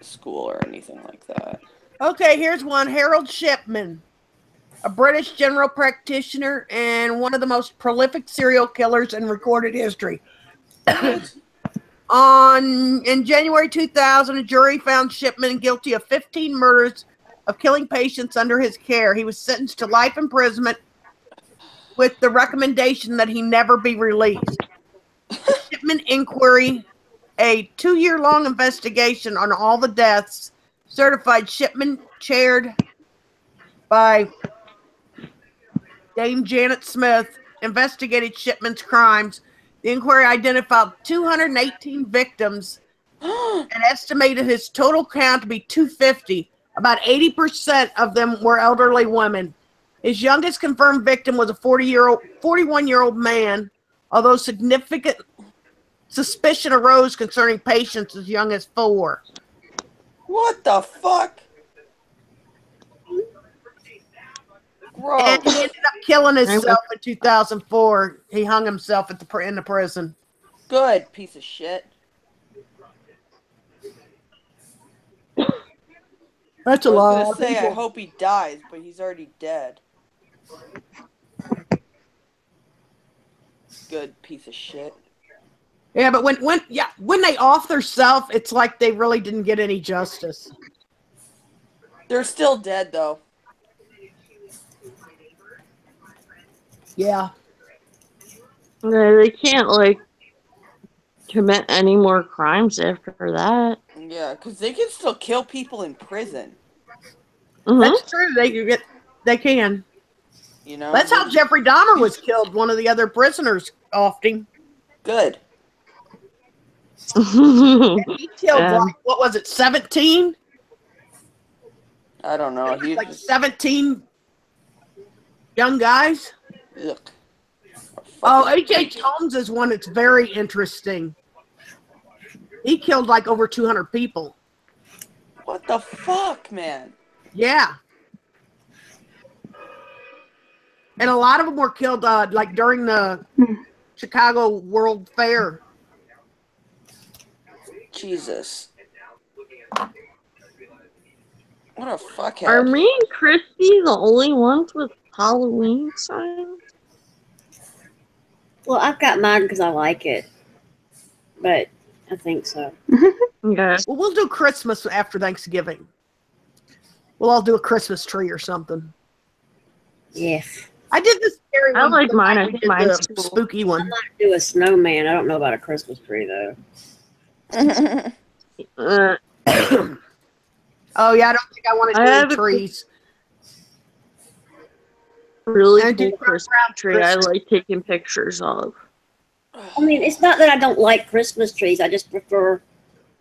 school or anything like that. Okay, here's one. Harold Shipman, a British general practitioner and one of the most prolific serial killers in recorded history. What? In January 2000, a jury found Shipman guilty of 15 murders of killing patients under his care. He was sentenced to life imprisonment with the recommendation that he never be released. The Shipman inquiry, a 2-year-long investigation on all the deaths, certified Shipman, chaired by Dame Janet Smith, investigated Shipman's crimes. The inquiry identified 218 victims and estimated his total count to be 250. About 80% of them were elderly women. His youngest confirmed victim was a 41-year-old man, although significant suspicion arose concerning patients as young as 4. What the fuck? Gross. And he ended up killing himself in 2004. He hung himself in the prison. Good piece of shit. That's I a was lot. gonna say I hope he dies, but he's already dead. Good piece of shit. Yeah, but when they off their self, it's like they really didn't get any justice. They're still dead, though. Yeah. They can't, like, commit any more crimes after that. Yeah, because they can still kill people in prison. That's true. They can. You know? That's how Jeffrey Dahmer was killed. One of the other prisoners offed him. Good. He killed, like, what was it, 17? I don't know. He like 17 young guys. Look. Oh, H.H. Holmes is one that's very interesting. He killed like over 200 people. What the fuck, man? Yeah. And a lot of them were killed like during the Chicago World Fair. Jesus. What a fuckhead. Are me and Christy the only ones with Halloween signs? Well, I've got mine because I like it. But I think so. Okay. Well, we'll do Christmas after Thanksgiving. We'll all do a Christmas tree or something. Yes. I did the scary one. I like mine. I did think mine's the cool. spooky one. I might do a snowman. I don't know about a Christmas tree, though. Oh, yeah, I don't think I want to do trees. Really And I do cool Christmas tree I like taking pictures of. I mean, it's not that I don't like Christmas trees. I just prefer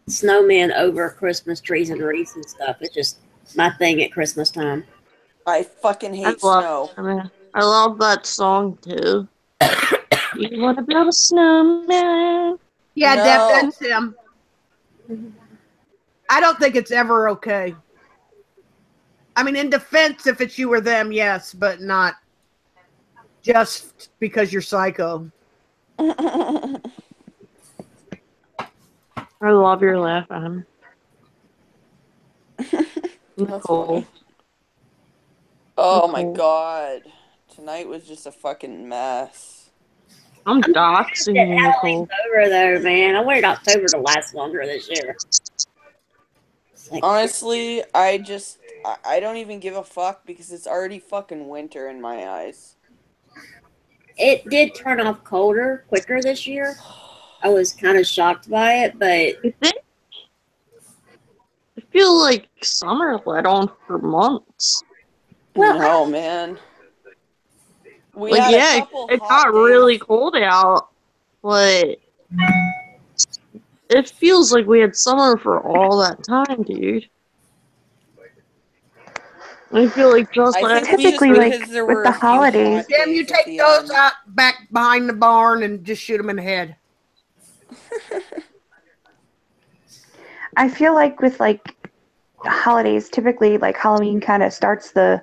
snowmen over Christmas trees and wreaths and stuff. It's just my thing at Christmas time. I fucking hate snow. I love that song too. You want to build a snowman? Yeah, No. Deb, that's him. I don't think it's ever okay. I mean, in defense, if it's you or them, yes, but not just because you're psycho. I love your laugh, Adam. Nicole. Oh my god. Tonight was just a fucking mess. I'm doxing you, Nicole. Over though, man. I wanted October to last longer this year. Honestly, I don't even give a fuck because it's already fucking winter in my eyes. It did turn off colder quicker this year. I was kind of shocked by it, but I feel like summer led on for months. Well, no, man. It got really cold out, but it feels like we had summer for all that time, dude. I feel like just typically like with the holidays. Jim, you take those out back behind the barn and just shoot them in the head. I feel like with like holidays, typically like Halloween kind of starts the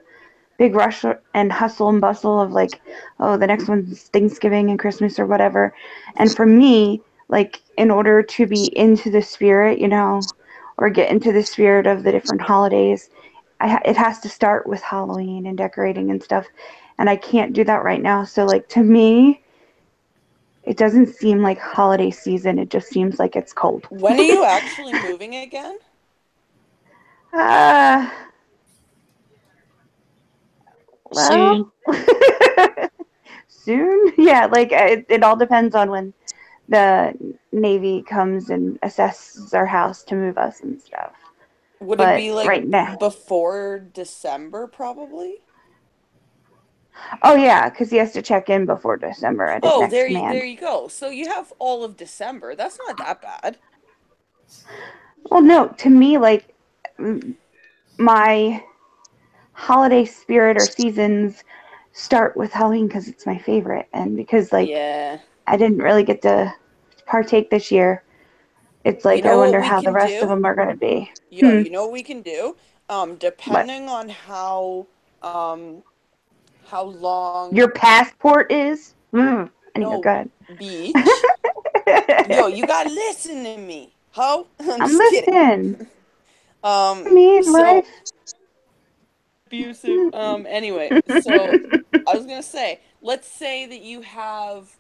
big rush and hustle and bustle of like, oh, the next one's Thanksgiving and Christmas or whatever. And for me, like in order to be into the spirit, you know, or get into the spirit of the different holidays, it has to start with Halloween and decorating and stuff. And I can't do that right now. So like to me, it doesn't seem like holiday season. It just seems like it's cold. When are you actually moving again? Well, soon. Yeah, like it all depends on when the Navy comes and assesses our house to move us and stuff. Would But it be like right now, before December, probably? Oh yeah, because he has to check in before December at his next there command. you go. So you have all of December. That's not that bad. Well, no, to me, like my holiday spirit or seasons start with Halloween because it's my favorite, and because like I didn't really get to partake this year. It's like I wonder how the rest of them are going to be. You know what we can do? Depending on how long your passport is. Anyway, go ahead. Beach. Yo, you gotta listen to me, ho. I'm listening. So abusive. Anyway, so I was gonna say, let's say that you have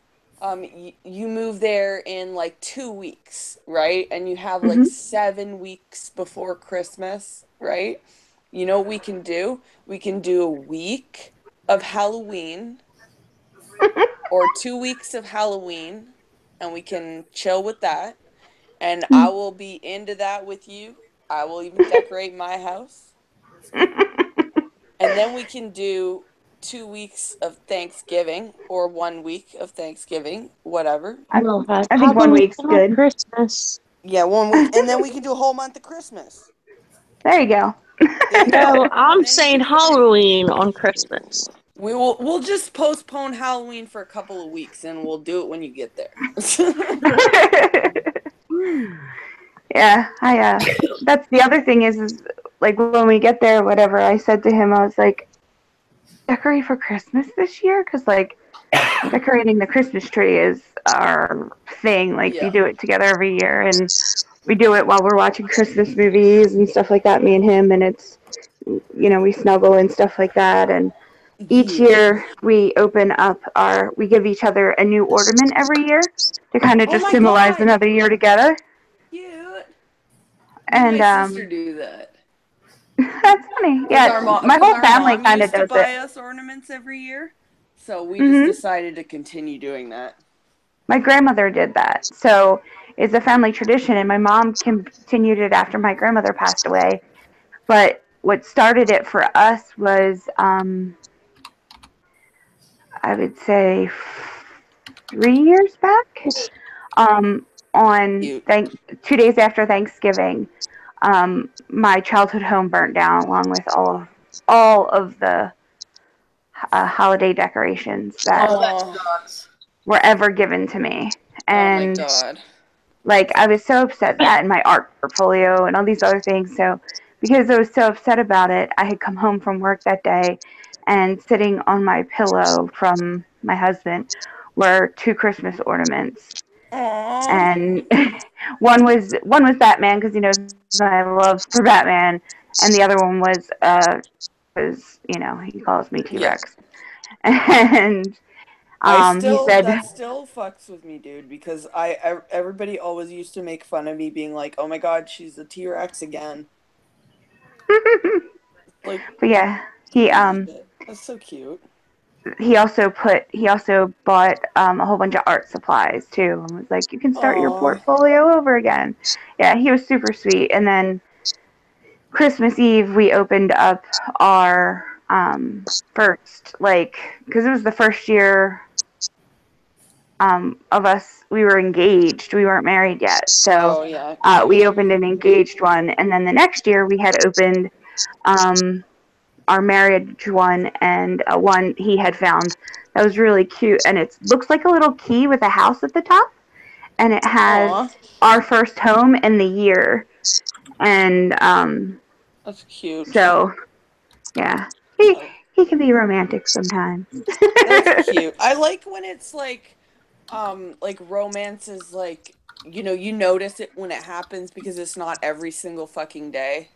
you move there in like 2 weeks, right? And you have like 7 weeks before Christmas, right? You know what we can do? We can do a week of Halloween or 2 weeks of Halloween, and we can chill with that. And I will be into that with you. I will even decorate my house. And then we can do 2 weeks of Thanksgiving or 1 week of Thanksgiving, whatever. I How think 1 about week's good. Christmas? Yeah, 1 week. And then we can do a whole month of Christmas. There you go. There you No, go. I'm And then you saying can do everything. Halloween on Christmas. We'll just postpone Halloween for a couple of weeks and we'll do it when you get there. Yeah, that's the other thing is like when we get there, whatever, I said to him, I was like, decorate for Christmas this year? Because, like, decorating the Christmas tree is our thing. Like, we Yeah. do it together every year, and we do it while we're watching Christmas movies and stuff like that, me and him, and it's, we snuggle and stuff like that, and each Yeah. year we we give each other a new ornament every year to kind of Oh just my symbolize God. another year together. Cute. Me and And my sister do that. that's funny. Yeah, my Because whole our family mom kind of used to does it. buy us ornaments every year. So we just Hmm. decided to continue doing that. My grandmother did that. So it's a family tradition, and my mom continued it after my grandmother passed away. But what started it for us was, I would say, 3 years back. On Cute. 2 days after Thanksgiving, my childhood home burnt down along with all of the holiday decorations that Oh, that Oh, sucks. were ever given to me. oh my And God. like I was so upset that in my art portfolio and all these other things. So because I was so upset about it, I had come home from work that day and sitting on my pillow from my husband were two Christmas ornaments. Aww. And one was Batman because he knows my love for Batman, and the other one was he calls me Yeah. T-Rex. And he said, That still fucks with me, dude, because everybody always used to make fun of me being like, oh my God, she's a T-Rex again. Like, but yeah, I love it. That's so cute. he also bought a whole bunch of art supplies too, and was like, "You can start your Aww. portfolio over again." Yeah, he was super sweet. And then Christmas Eve, we opened up our first, like, because it was the first year of us. We were engaged. We weren't married yet, so Oh, yeah, cute. we opened an engaged one, and then the next year we had opened um, our marriage one, and one he had found that was really cute, and it looks like a little key with a house at the top, and it has Aww. our first home and the year, and That's cute. so yeah, he can be romantic sometimes. That's cute. I like when it's like romance is like, you notice it when it happens because it's not every single fucking day.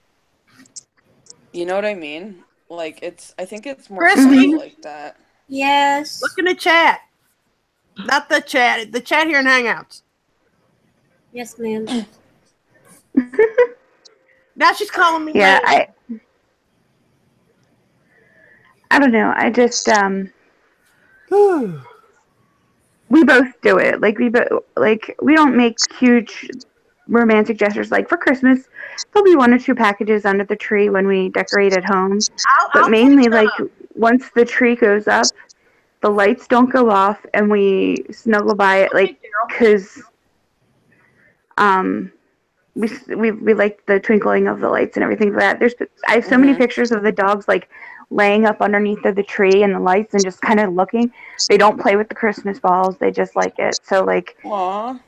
You know what I mean? Like I think it's more Christy, special like that. Yes. look in the chat. Not the chat here in Hangouts. Yes, ma'am. Now she's calling me Yeah, later. I don't know. I just we both do it. We don't make huge romantic gestures. Like for Christmas, there'll be one or two packages under the tree when we decorate at home. But I'll take mainly, some. like once the tree goes up, the lights don't go off, and we snuggle by it, like Okay, Daryl. because um we like the twinkling of the lights and everything like that. I have so many Mm-hmm. pictures of the dogs like laying up underneath of the tree and the lights and just kind of looking. They don't play with the Christmas balls. They just like it. So like Aw,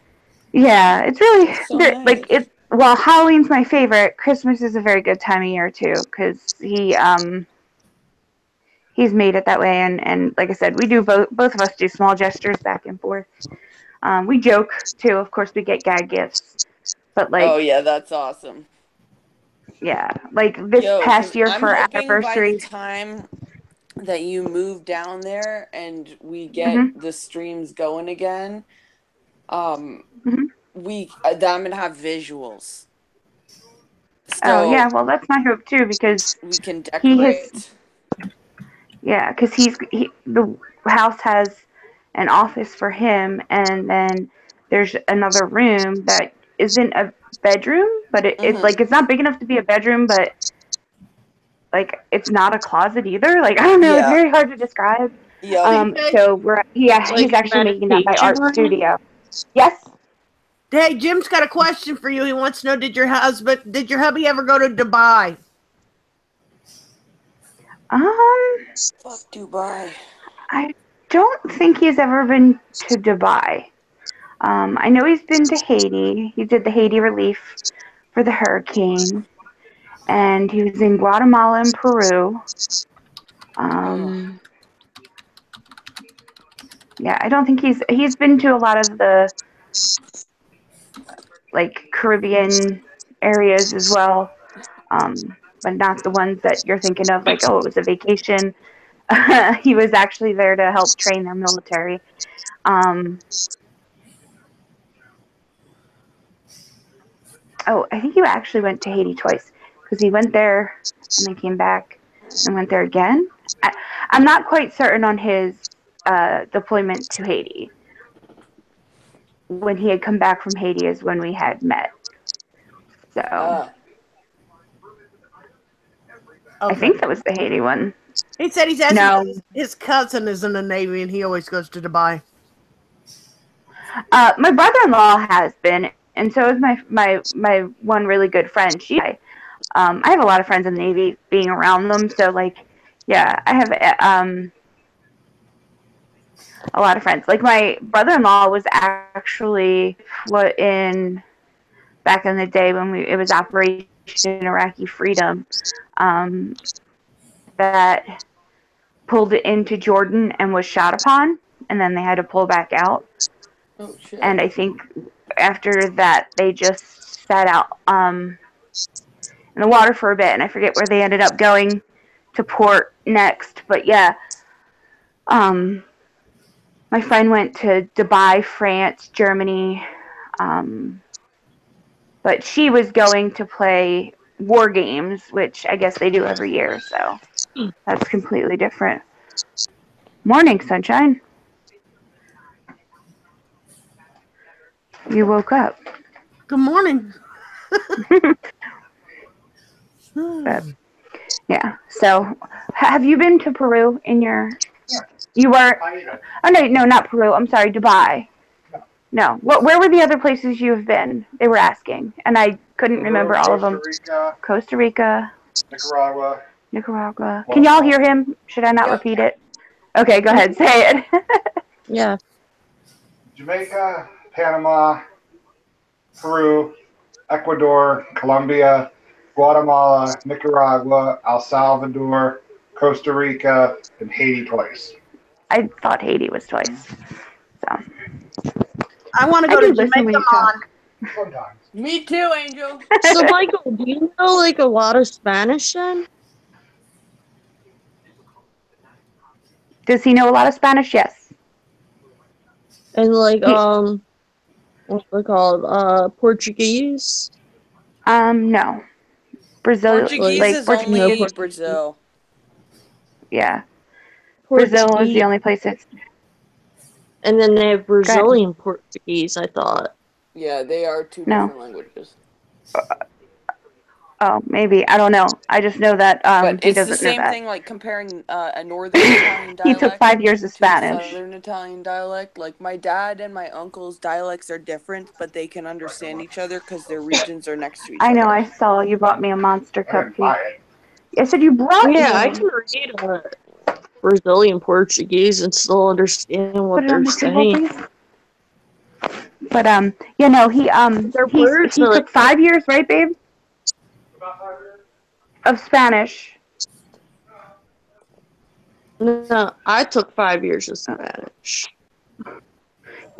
yeah, it's really that's so like nice. it. While Halloween's my favorite, Christmas is a very good time of year too because he's made it that way. And like I said, we do both of us do small gestures back and forth. We joke too. Of course, we get gag gifts, but Oh like yeah, that's awesome. yeah, like this Yo, past because year I'm for hoping by the anniversaries. time that you move down there and we get Hmm. the streams going again, um, Hmm. that I'm gonna have visuals. Oh yeah, well that's my hope too because we can he decorate. has. Yeah, because the house has an office for him, and then there's another room that isn't a bedroom, but it's like it's not big enough to be a bedroom, but like it's not a closet either. Like I don't know, it's Yeah. very hard to describe. Yep. So he's Like actually making that my meditation art room? studio. Yes. Hey, Jim's got a question for you. He wants to know: did your hubby ever go to Dubai? Fuck Dubai. I don't think he's ever been to Dubai. I know he's been to Haiti. He did the Haiti relief for the hurricane, and he was in Guatemala and Peru. Yeah, I don't think he's been to a lot of the like Caribbean areas as well, but not the ones that you're thinking of. Like, oh, it was a vacation. He was actually there to help train their military. Oh, I think he actually went to Haiti twice because he went there and then came back and went there again. I'm not quite certain on his deployment to Haiti. When he had come back from Haiti is when we had met. So I think that was the Haiti one. He said he's asking his cousin is in the Navy and he always goes to Dubai. My brother-in-law has been, and so is my one really good friend. I have a lot of friends in the Navy being around them, so like, yeah, I have a lot of friends. Like my brother-in-law was actually in back in the day when it was Operation Iraqi Freedom, that pulled it into Jordan and was shot upon, and then they had to pull back out. Oh shit. And I think after that they just sat out in the water for a bit, and I forget where they ended up going to port next. But yeah, my friend went to Dubai, France, Germany, but she was going to play war games, which I guess they do every year, so that's completely different. Morning, sunshine. You woke up. Good morning. But, yeah. So, have you been to Peru in your? You were. Oh no, not Peru. I'm sorry, Dubai. No. Where were the other places you have been? They were asking, and I couldn't remember all of them. Costa Rica. Nicaragua. Can y'all hear him? Should I not repeat it? Okay, go ahead. Say it. Yeah. Jamaica, Panama, Peru, Ecuador, Colombia, Guatemala, Nicaragua, El Salvador, Costa Rica, and Haiti twice. I thought Haiti was twice. So. I want to go to Jamaica. Sometimes. Me too, Angel. So, Michael, do you know like a lot of Spanish then? Does he know a lot of Spanish? Yes. And like what's it called? Portuguese? No. Brazil. Portuguese like is Portuguese. only Brazil. Yeah. Portuguese. Brazil is the only place it's. And then they have Brazilian Portuguese, I thought. Yeah, they are two different languages. Oh, maybe. I don't know. I just know that but he it's doesn't the same know that. thing, like comparing a northern Italian dialect He took 5 years of to Spanish. southern Italian dialect. Like my dad and my uncle's dialects are different, but they can understand each other because their regions are next to each other. I know. I saw you bought me a monster cupcake. I said you brought me. Yeah, I can read Brazilian Portuguese and still understand what Put it they're on the table, saying. please. But he took 5 years, right, babe? About 5 years. Of Spanish. No, I took 5 years of Spanish.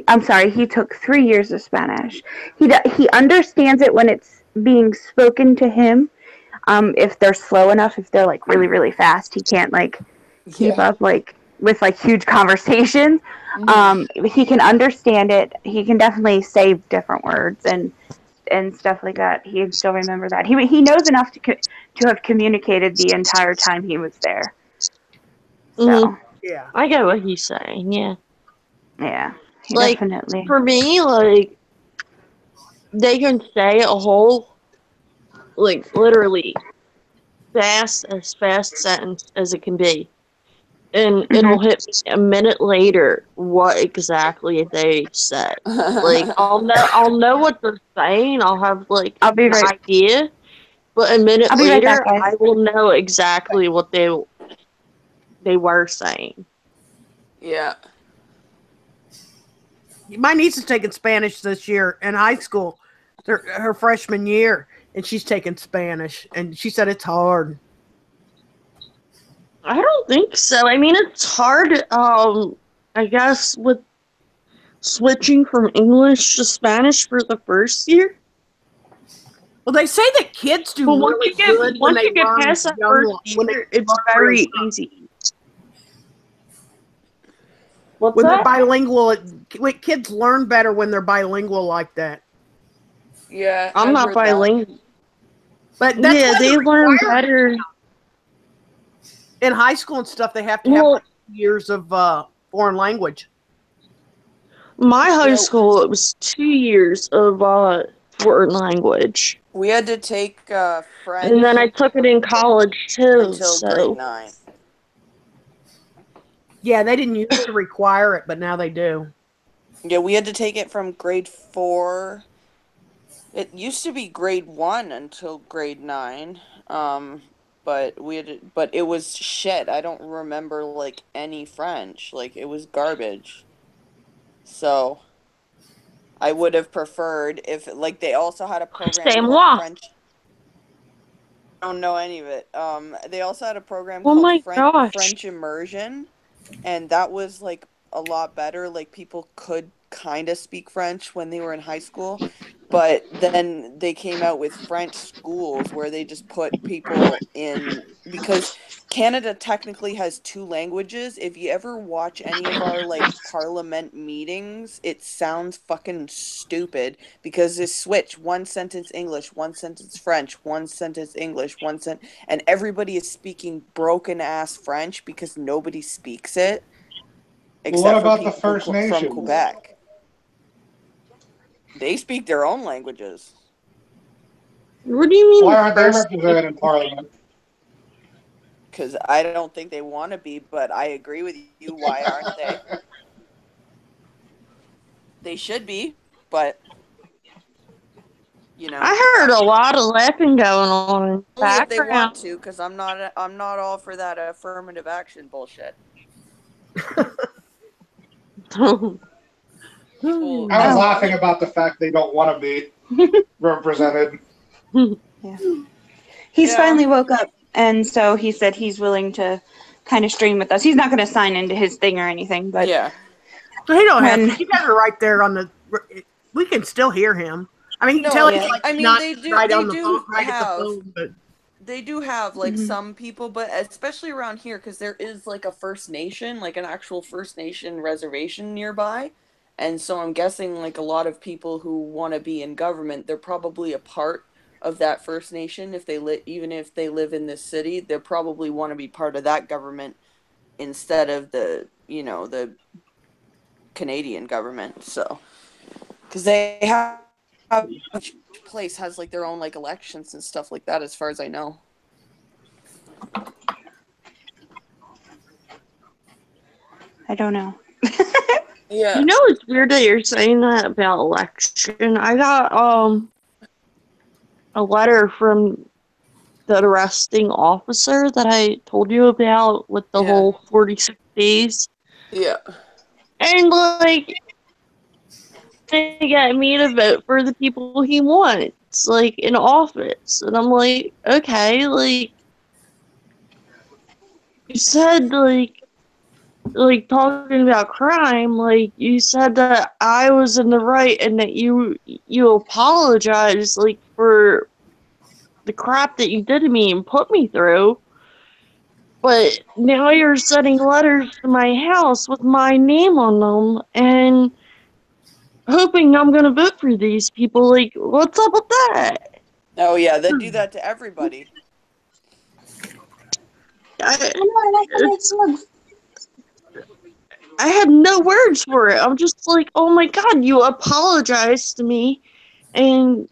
I'm sorry, he took 3 years of Spanish. He understands it when it's being spoken to him. If they're slow enough, if they're like really, really fast, he can't like keep up like with like huge conversations. He can understand it. He can definitely say different words, and and stuff like that. He'd still remember that. He knows enough to have communicated the entire time he was there. So Yeah. I get what he's saying, yeah. yeah, he Like, definitely. for me, like, they can say a whole, like, literally fast sentence as it can be. And it'll hit me a minute later what exactly they said. Like, I'll know what they're saying, I'll have, like, I'll be an right. idea, but a minute I'll be right back, later, guys. I will know exactly what they were saying. Yeah. My niece is taking Spanish this year in high school, her freshman year, and she's taking Spanish, and she said it's hard. I don't think so. I mean, it's hard, I guess, with switching from English to Spanish for the first year. Well, they say that kids do But really good when once they you get learn past that young, first when they year, it's learn really very young. easy. What's When they're that? bilingual, kids learn better when they're bilingual like that. Yeah, I'm I've not heard that. bilingual. But that's Yeah, why they the learn requirement better. in high school and stuff. They have to have Well, years of foreign language. my high Yeah. school, it was 2 years of foreign language. We had to take French And then I took it in college too, until grade 9. Yeah, they didn't used to require it, but now they do. Yeah, we had to take it from grade 4. It used to be grade 1 until grade 9. But it was shit. I don't remember like any French. Like it was garbage. So I would have preferred if like they also had a program C'est called moi. French. I don't know any of it. They also had a program Oh called my gosh. French Immersion, and that was like a lot better. Like people could kind of speak French when they were in high school, but then they came out with French schools where they just put people in, because Canada technically has 2 languages. If you ever watch any of our like parliament meetings, it sounds fucking stupid because they switch one sentence English, one sentence French, one sentence English, and everybody is speaking broken ass French because nobody speaks it except What for about the people First from Nations? Quebec. They speak their own languages. What do you mean? Why aren't they First represented in Parliament? Because I don't think they want to be, but I agree with you. Why aren't they? They should be, but you know, I heard a lot of laughing going on in the only if they background. want to. Because I'm not all for that affirmative action bullshit. People, I was laughing about the fact they don't want to be represented. He's Yeah. finally woke up, and so he said he's willing to kind of stream with us. He's not going to sign into his thing or anything, but yeah. So he don't have. When- You guys are right there on the. We can still hear him. I mean, you can No, tell yeah. he's like I mean, not they do- right they on the do phone, right at have- the phone, but They do have like Mhm. some people, but especially around here, because there is like a First Nation, like an actual First Nation reservation nearby. And so I'm guessing like a lot of people who want to be in government, they're probably a part of that First Nation. If they even if they live in this city, they probably want to be part of that government instead of the Canadian government. So because they have each place has like their own like elections and stuff like that, as far as I know. I don't know. Yeah. You know, it's weird that you're saying that about election. I got a letter from the arresting officer that I told you about with the Yeah. whole 46 days. Yeah. And, like, they got me to vote for the people he wants, like, in office. And I'm like, okay, like, you said, like, talking about crime, like, you said that I was in the right and that you apologized, like, for the crap that you did to me and put me through. But now you're sending letters to my house with my name on them, and hoping I'm gonna vote for these people. Like, what's up with that? Oh yeah, they do that to everybody. I had no words for it. I'm just like, oh my god, you apologized to me, and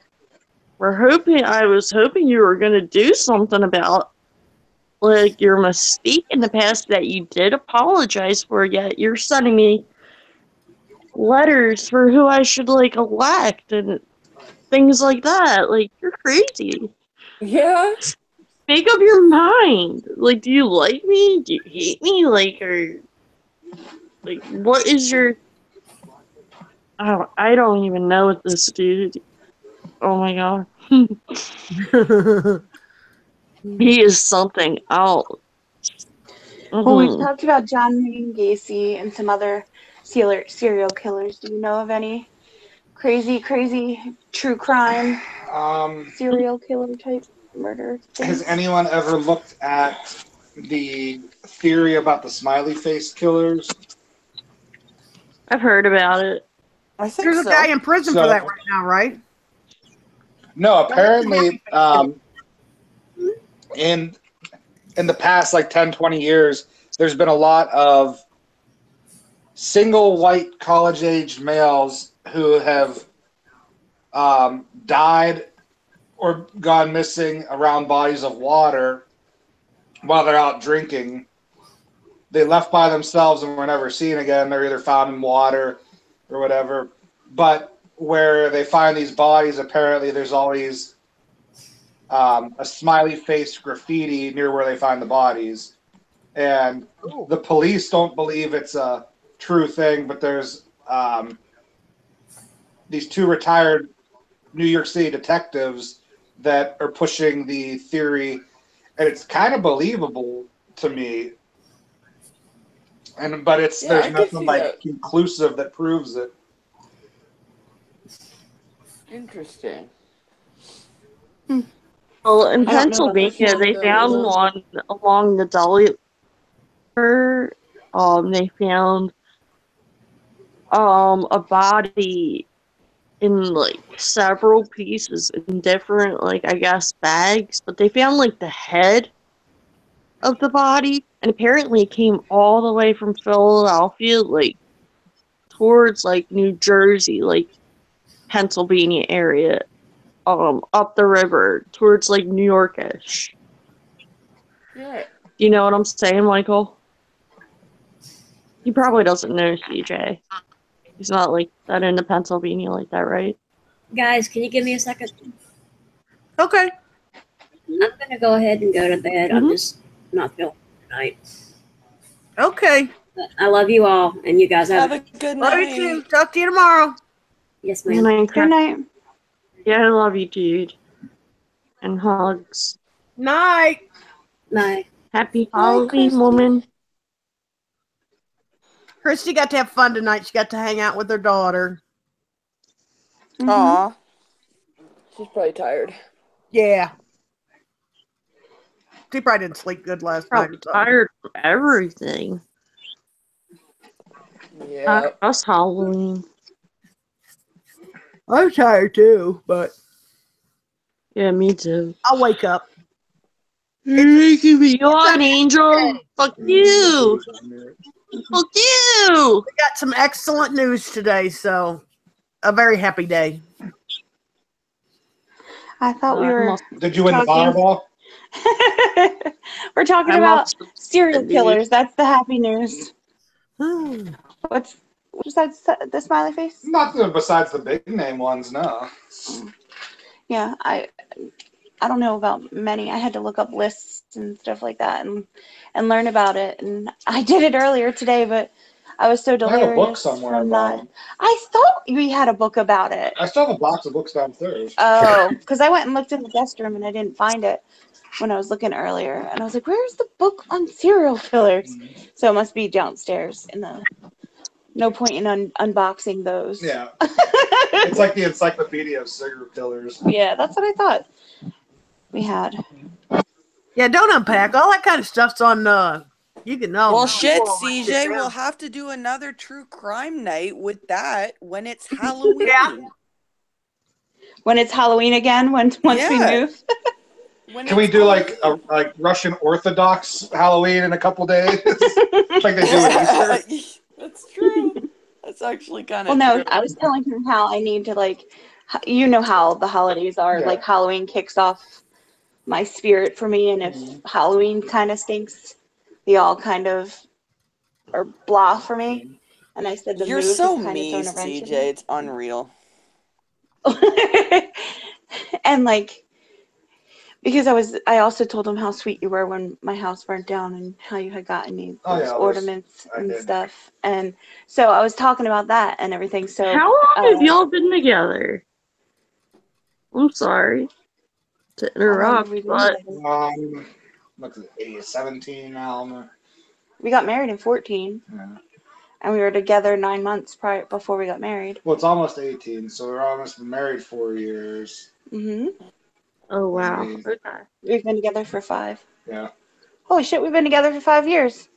I was hoping you were gonna do something about, like, your mistake in the past that you did apologize for, yet you're sending me letters for who I should, like, elect and things like that. Like, you're crazy. Yeah. Make up your mind. Like, do you like me? Do you hate me? Like, or like, what is your? I don't even know what this dude. Oh my god, he is something else. Well, we talked about John Wayne Gacy and some other serial killers. Do you know of any crazy true crime serial killer type murder things? Has anyone ever looked at the theory about the smiley face killers? I've heard about it. I think There's a guy in prison for that right now, right? No, apparently, in the past, like 10, 20 years, there's been a lot of single white college-aged males who have died or gone missing around bodies of water while they're out drinking. They left by themselves and were never seen again. They're either found in water or whatever. But where they find these bodies, apparently there's always a smiley face graffiti near where they find the bodies. And the police don't believe it's a true thing, but there's these two retired New York City detectives that are pushing the theory, and it's kind of believable to me. But there's nothing like conclusive that proves it. Interesting. Well, in Pennsylvania, they found one along the Dolly River. They found a body in, like, several pieces in different, like, I guess, bags. But they found, like, the head of the body, and apparently it came all the way from Philadelphia, like, towards, like, New Jersey, like, Pennsylvania area, up the river, towards, like, New York-ish. Yeah. You know what I'm saying, Michael? He probably doesn't know CJ. He's not, like, that into Pennsylvania like that, right? Guys, can you give me a second? Okay. I'm going to go ahead and go to bed. I'm just not feeling tonight. Okay. But I love you all, and you guys have a good night. Love you too. Talk to you tomorrow. Yes, ma'am. Good night. Yeah, I love you, dude. And hugs. Night. Night. Happy Halloween, woman. Christy got to have fun tonight. She got to hang out with her daughter. Aw. She's probably tired. Yeah. She probably didn't sleep good last night. Probably tired from everything. Yeah. Us Halloween. I'm tired too, but Yeah, me too. I'll wake up. You're an angel. Fuck you. Fuck you. We got some excellent news today, so a very happy day. I thought we were. Did you win the Powerball? We're talking about serial killers. That's the happy news. What's besides the smiley face? Nothing besides the big name ones, no. Yeah, I don't know about many. I had to look up lists and stuff like that and learn about it. And I did it earlier today, but I was so delirious. I have a book somewhere from about that. them. I thought we had a book about it. I still have a box of books downstairs. Oh, because I went and looked in the guest room and I didn't find it when I was looking earlier. And I was like, where's the book on serial killers? So it must be downstairs in the... No point in unboxing those. Yeah. It's like the encyclopedia of serial killers. Yeah, that's what I thought we had. Yeah, don't unpack. All that kind of stuff's on You can know. Well, man. shit, People will write CJ, it we'll down. have to do another true crime night with that when it's Halloween. Yeah. When it's Halloween again, once we Yeah. move. When Can we it's do like Halloween. a Russian Orthodox Halloween in a couple days, like they do at Easter? That's true. That's actually kind Well, of no, true. I was telling him how I need to you know how the holidays are. Yeah. Like Halloween kicks off my spirit for me, and if Halloween kind of stinks, they all kind of are blah for me. And I said the You're move so has kind of mean, thrown a wrench in CJ. It's unreal. it. And like, because I also told him how sweet you were when my house burnt down and how you had gotten me Oh, those yeah, ornaments I and did. stuff. And so I was talking about that and everything. So How long have y'all been together? I'm sorry to how long have interrupt, we been but together? Look at it, 17 now. We got married in 14, Yeah. and we were together 9 months prior before we got married. Well, it's almost 18, so we're almost been married 4 years. hmm oh wow, Maybe. okay. We've been together for 5. Yeah. Holy shit, we've been together for 5 years,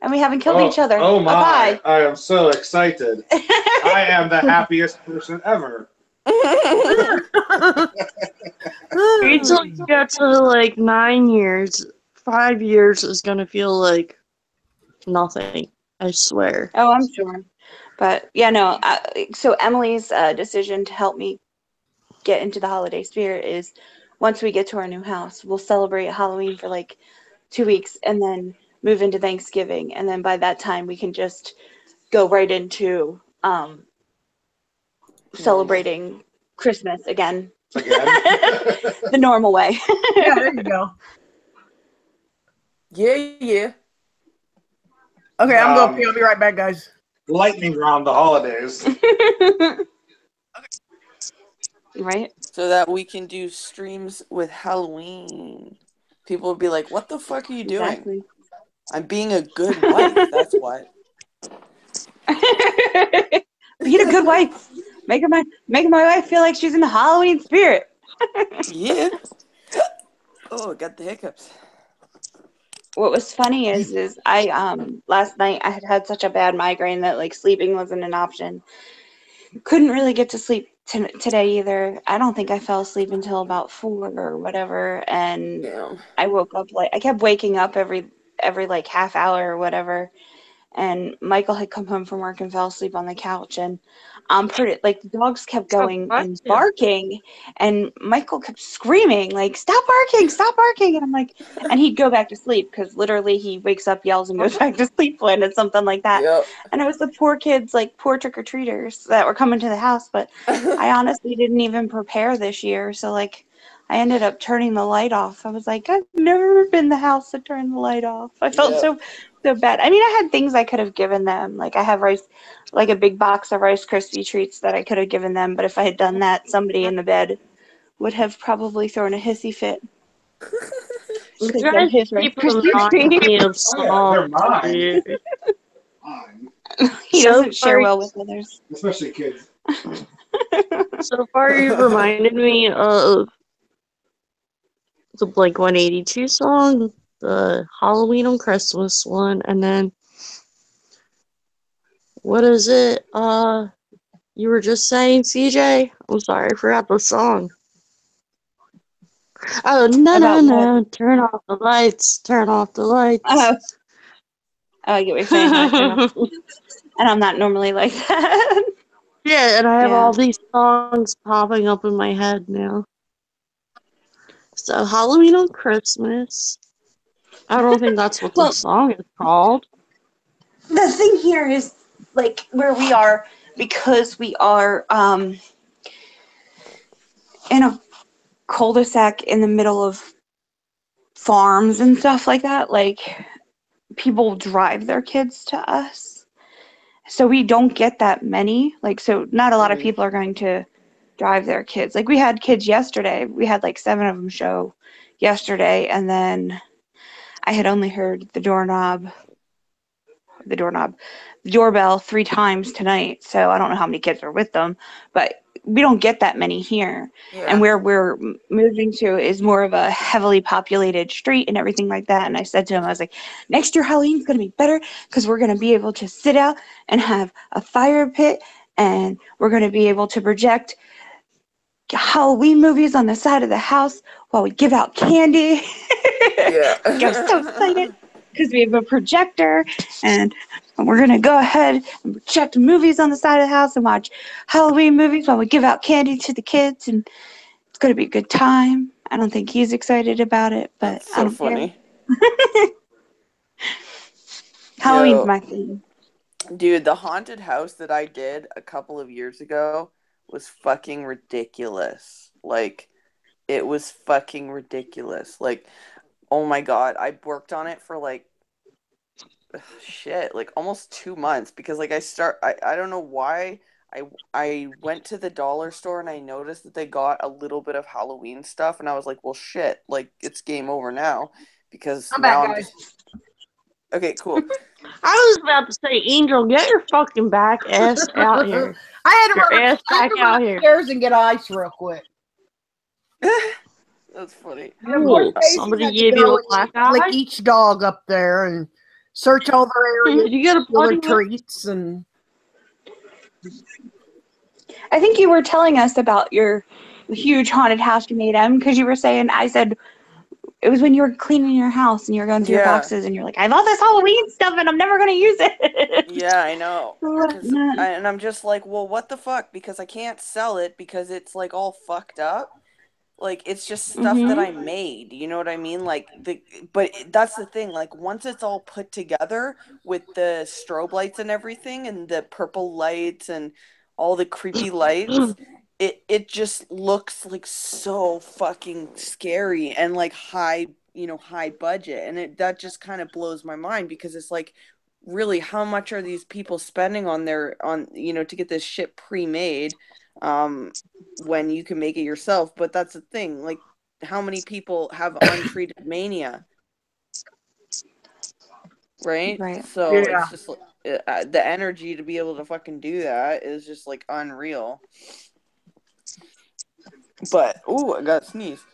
and we haven't killed each other. Oh A my! pie. I am so excited. I am the happiest person ever. Wait till you get to like 9 years. 5 years is gonna feel like nothing. I swear. Oh, I'm sure. But yeah, no. So Emily's decision to help me get into the holiday spirit is once we get to our new house, we'll celebrate Halloween for like 2 weeks and then move into Thanksgiving. And then by that time, we can just go right into celebrating Christmas again. The normal way. Yeah, there you go. Yeah. Okay, I'm going to pee. I'll be right back, guys. Lightning round the holidays. Right? So that we can do streams with Halloween. People will be like, what the fuck are you doing? Exactly. I'm being a good wife, that's what. Being a good wife. Making my wife feel like she's in the Halloween spirit. Yeah. Oh, I got the hiccups. What was funny is I last night I had such a bad migraine that like sleeping wasn't an option. Couldn't really get to sleep today either. I don't think I fell asleep until about 4 or whatever, and Yeah. I woke up I kept waking up every like half hour or whatever. And Michael had come home from work and fell asleep on the couch, and I'm pretty like the dogs kept going and barking, and Michael kept screaming like stop barking, and I'm like, and he'd go back to sleep because literally he wakes up, yells, and goes back to sleep when it's something like that. Yep. And it was the poor kids, like poor trick-or-treaters that were coming to the house, but I honestly didn't even prepare this year, so like I ended up turning the light off. I was like, I've never been in the house to turn the light off. I felt so bad. I mean, I had things I could have given them. Like I have like a big box of Rice Krispie treats that I could have given them. But if I had done that, somebody in the bed would have probably thrown a hissy fit. You Because they're guys his Rice keep Krispie reminding treats. me of They're songs, mine. dude. He So doesn't share far, well with others. Especially kids. so far you've reminded me of the Blink-182 song, the Halloween on Christmas one, and then what is it? You were just saying, CJ? I'm sorry, I forgot the song. Oh, no, About what? no, turn off the lights, turn off the lights. Oh, I get what you're saying. Like, and I'm not normally like that. Yeah, and I have Yeah. all these songs popping up in my head now. So, Halloween on Christmas. I don't think that's what the song is called. The thing here is, like, where we are, because we are in a cul-de-sac in the middle of farms and stuff like that, like, people drive their kids to us. So we don't get that many. Like, so not a lot of people are going to drive their kids. Like, we had kids yesterday. We had, like, 7 of them show yesterday, and then I had only heard the doorbell 3 times tonight, so I don't know how many kids were with them, but we don't get that many here. Yeah. And where we're moving to is more of a heavily populated street and everything like that. And I said to him, I was like, next year Halloween's going to be better because we're going to be able to sit out and have a fire pit, and we're going to be able to project Halloween movies on the side of the house while we give out candy. Yeah. I'm so excited because we have a projector, and we're going to go ahead and project movies on the side of the house and watch Halloween movies while we give out candy to the kids, and it's going to be a good time. I don't think he's excited about it, but That's I so don't funny. care. Halloween's Yo. my thing. Dude, the haunted house that I did a couple of years ago was fucking ridiculous. Like, it was fucking ridiculous. Like, oh my god, I worked on it for like shit, like almost 2 months because like I don't know why I went to the dollar store and I noticed that they got a little bit of Halloween stuff and I was like, well shit, like it's game over now because I'm now back, I'm guys. just okay, cool. I was about to say, Angel, get your fucking back ass out here. I had to Your run, ass I had back to run out here. upstairs and get ice real quick. That's funny. And of course, Ooh, Daisy somebody had to gave you go a black and lick eye? each dog up there and search all their areas, Did you get a steal their bloody nose? treats, and I think you were telling us about your huge haunted house you made, because you were saying, I said, it was when you were cleaning your house and you were going through your Yeah. boxes and you're like, I have all this Halloween stuff and I'm never going to use it. Yeah, I know. Whatnot. And I'm just like, well, what the fuck? Because I can't sell it because it's like all fucked up. Like it's just stuff that I made, you know what I mean? Like that's the thing. Like once it's all put together with the strobe lights and everything, and the purple lights and all the creepy lights, it just looks like so fucking scary and like high budget, and that just kind of blows my mind because it's like, really, how much are these people spending on to get this shit pre-made? When you can make it yourself. But that's the thing, like how many people have untreated mania, right? So yeah. it's just the energy to be able to fucking do that is just like unreal. But I got sneezed.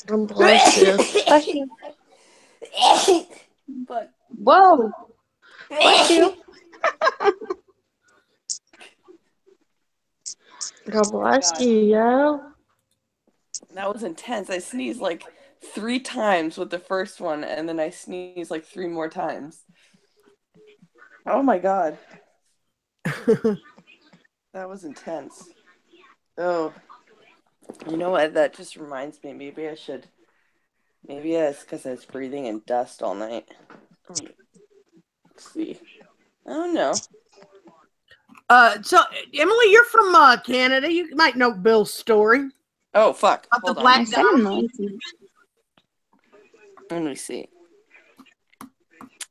Bless you. Bless you. But Whoa. Bless you. God bless you, yo. that was intense. I sneezed like 3 times with the first one, and then I sneezed like 3 more times. Oh my god. That was intense. Oh, you know what? That just reminds me. Maybe it's because I was breathing in dust all night. Let's see. I don't know. So Emily, you're from Canada. You might know Bill's story Oh, fuck. about the Hold on. I black said in the dog. license. Let me see.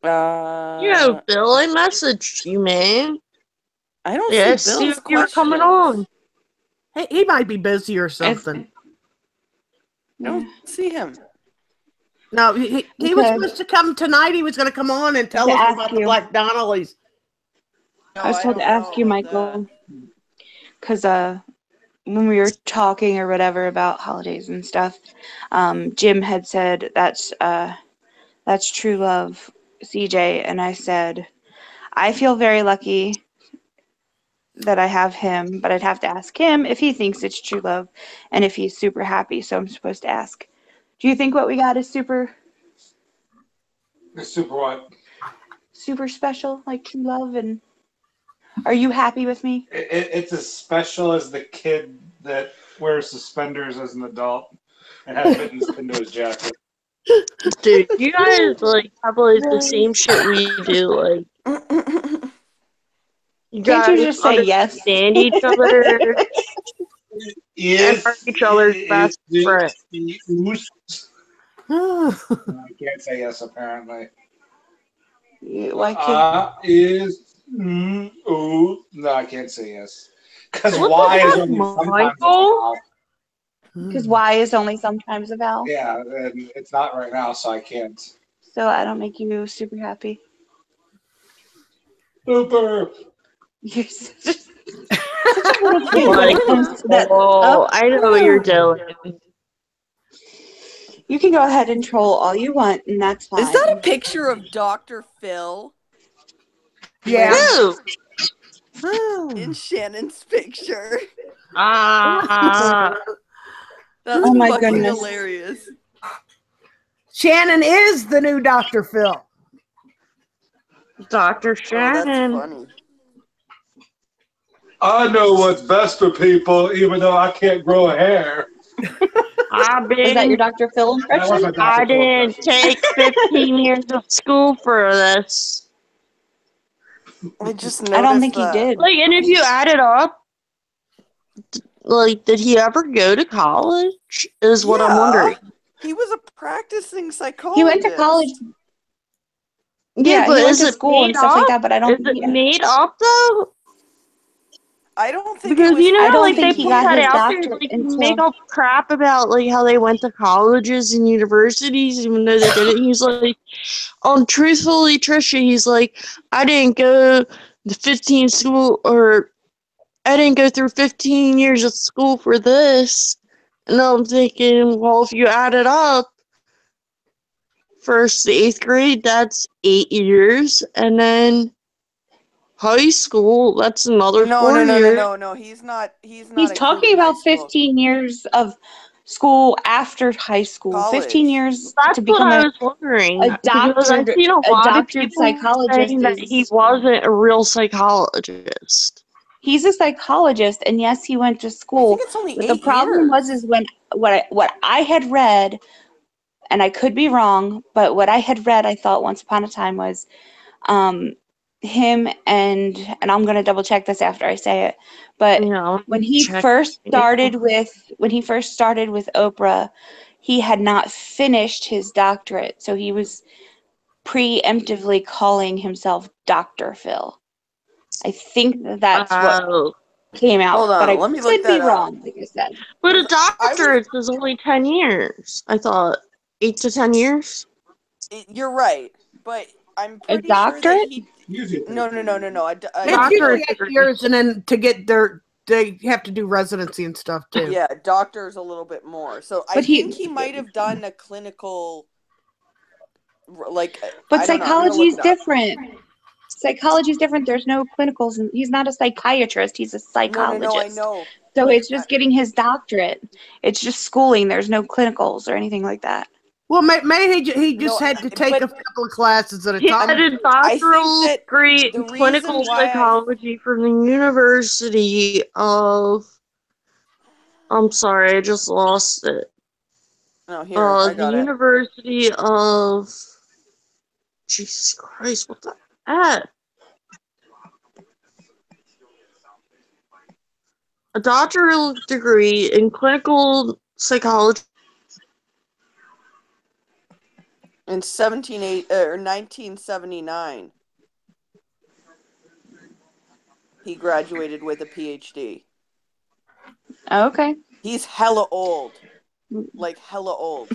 Yo, Bill, I messaged you, man. I don't Yeah, see see Bill's if you were coming questions. on. He might be busy or something. I don't see him. No, he was supposed to come tonight. He was going to come on and tell To us ask about the you. Black Donnellys. No, I was told to ask you, Michael, because when we were talking or whatever about holidays and stuff, Jim had said that's true love, CJ, and I said I feel very lucky that I have him, but I'd have to ask him if he thinks it's true love and if he's super happy. So I'm supposed to ask, do you think what we got is super what? super special, like true love? And are you happy with me? It's as special as the kid that wears suspenders as an adult and has mittens into his jacket. Dude, you guys like have like the Really? same shit we do. Like you Can't you guys just say yes? understand each other and are each other's best friend. I can't say yes, apparently. Why can't? No, I can't say yes. Because What Y the is heck, only sometimes a Michael? vowel. Because Y is only sometimes a vowel. Yeah, and it's not right now, so I can't. So I don't make you super happy. Super. You're such Such a little cute Like, that I know what you're doing. you can go ahead and troll all you want, and that's fine. Is that a picture of Dr. Phil Yeah. in Shannon's picture? Ah, That's Oh my fucking goodness. hilarious. Shannon is the new Dr. Phil. Dr. Oh, that's Shannon. funny. I know what's best for people, even though I can't grow a hair. Is that your Dr. Phil That was impression? my Dr. I Phil didn't impression. take 15 years of school for this. I just noticed I don't think that. he did. Like, and if you add it up, like, did he ever go to college? Is what I'm wondering. He was a practicing psychologist. He went to college. Yeah, Yeah, but he went is to it school and made stuff like up? that, but I don't Is think it made up though? I don't think Because it was. you know I how don't like think they he put got that his out there, doctorate like you until make up crap about like how they went to colleges and universities even though they didn't. He's like, truthfully, Trisha, he's like, I didn't go to 15 school or I didn't go through 15 years of school for this. And I'm thinking, well, if you add it up, first to 8th grade, that's 8 years, and then high school, that's another No, 4 no, no, no, years. no, no. He's not. He's he's talking including high about school. 15 years of school after high school. College. 15 years That's to what become I a was wondering. a Because I've doctored seen a lot of doctored people psychologist saying that he is wasn't a real psychologist. he's a psychologist, and yes, he went to I school. think it's only But 8 the problem years. was when what I had read, and I could be wrong, but what I had read, I thought once upon a time was him and I'm gonna double check this after I say it, but You know, when he check. first started with Oprah, he had not finished his doctorate, so he was preemptively calling himself Dr. Phil. I think that's what came out, Hold but on, I let me look could be that up. wrong, like I said. But a 'Cause I doctorate is only 10 years. I thought 8 to 10 years. You're right, but I'm A pretty sure that doctorate? he. Usually it No, takes no, no, no, no. It's Doctorate usually 8 degree. years, and then to get their, they have to do residency and stuff too. Yeah, doctor's a little bit more. So I But think he might have done a clinical, like. But I don't know. I'm gonna psychology look is it up. different. Psychology is different. There's no clinicals, and he's not a psychiatrist. He's a psychologist. No, I know. So but it's just getting his doctorate. It's just schooling. There's no clinicals or anything like that. Well, maybe he just No, had to take but- a couple of classes at a He time. had a I think doctoral that degree the in clinical reason why psychology from the University of. I'm sorry, I just lost it. No, here I The got it. University of. Jesus Christ, what the heck? A doctoral degree in clinical psychology. In 1979, he graduated with a PhD. Okay. He's hella old, like hella old.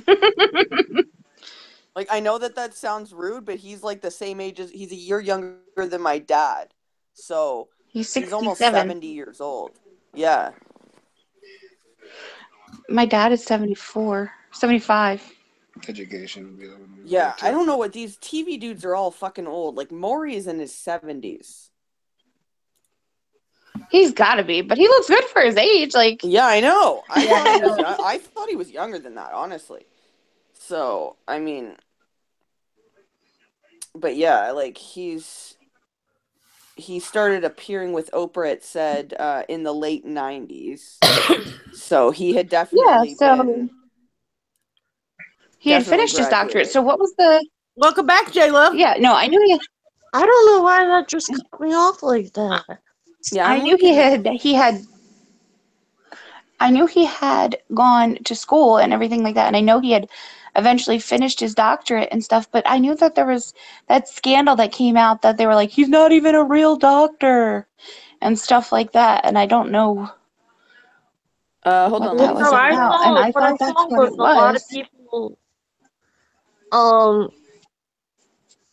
Like I know that sounds rude, but he's like the same age as he's a year younger than my dad, so He's he's almost 67. 70 years old. Yeah. My dad is 74, 75. Education would be the one. Yeah, I don't know what these TV dudes are all fucking old. Like Maury is in his 70s. He's got to be, but he looks good for his age. Like, Yeah, I know. I thought he was younger than that, honestly. So, I mean, but yeah, like he started appearing with Oprah, it said, in the late 90s. So he had definitely been he had definitely finished his doctorate. graduated. So what was the? Welcome back, J Love. Yeah, no, I knew he. I don't know why that just cut me off like that. Yeah, I knew he had. I knew he had gone to school and everything like that, and I know he had eventually finished his doctorate and stuff. But I knew that there was that scandal that came out that they were like, he's not even a real doctor, and stuff like that. And I don't know. Hold on, let me So see I now. And saw I what I thought that's saw what was it a lot of was. people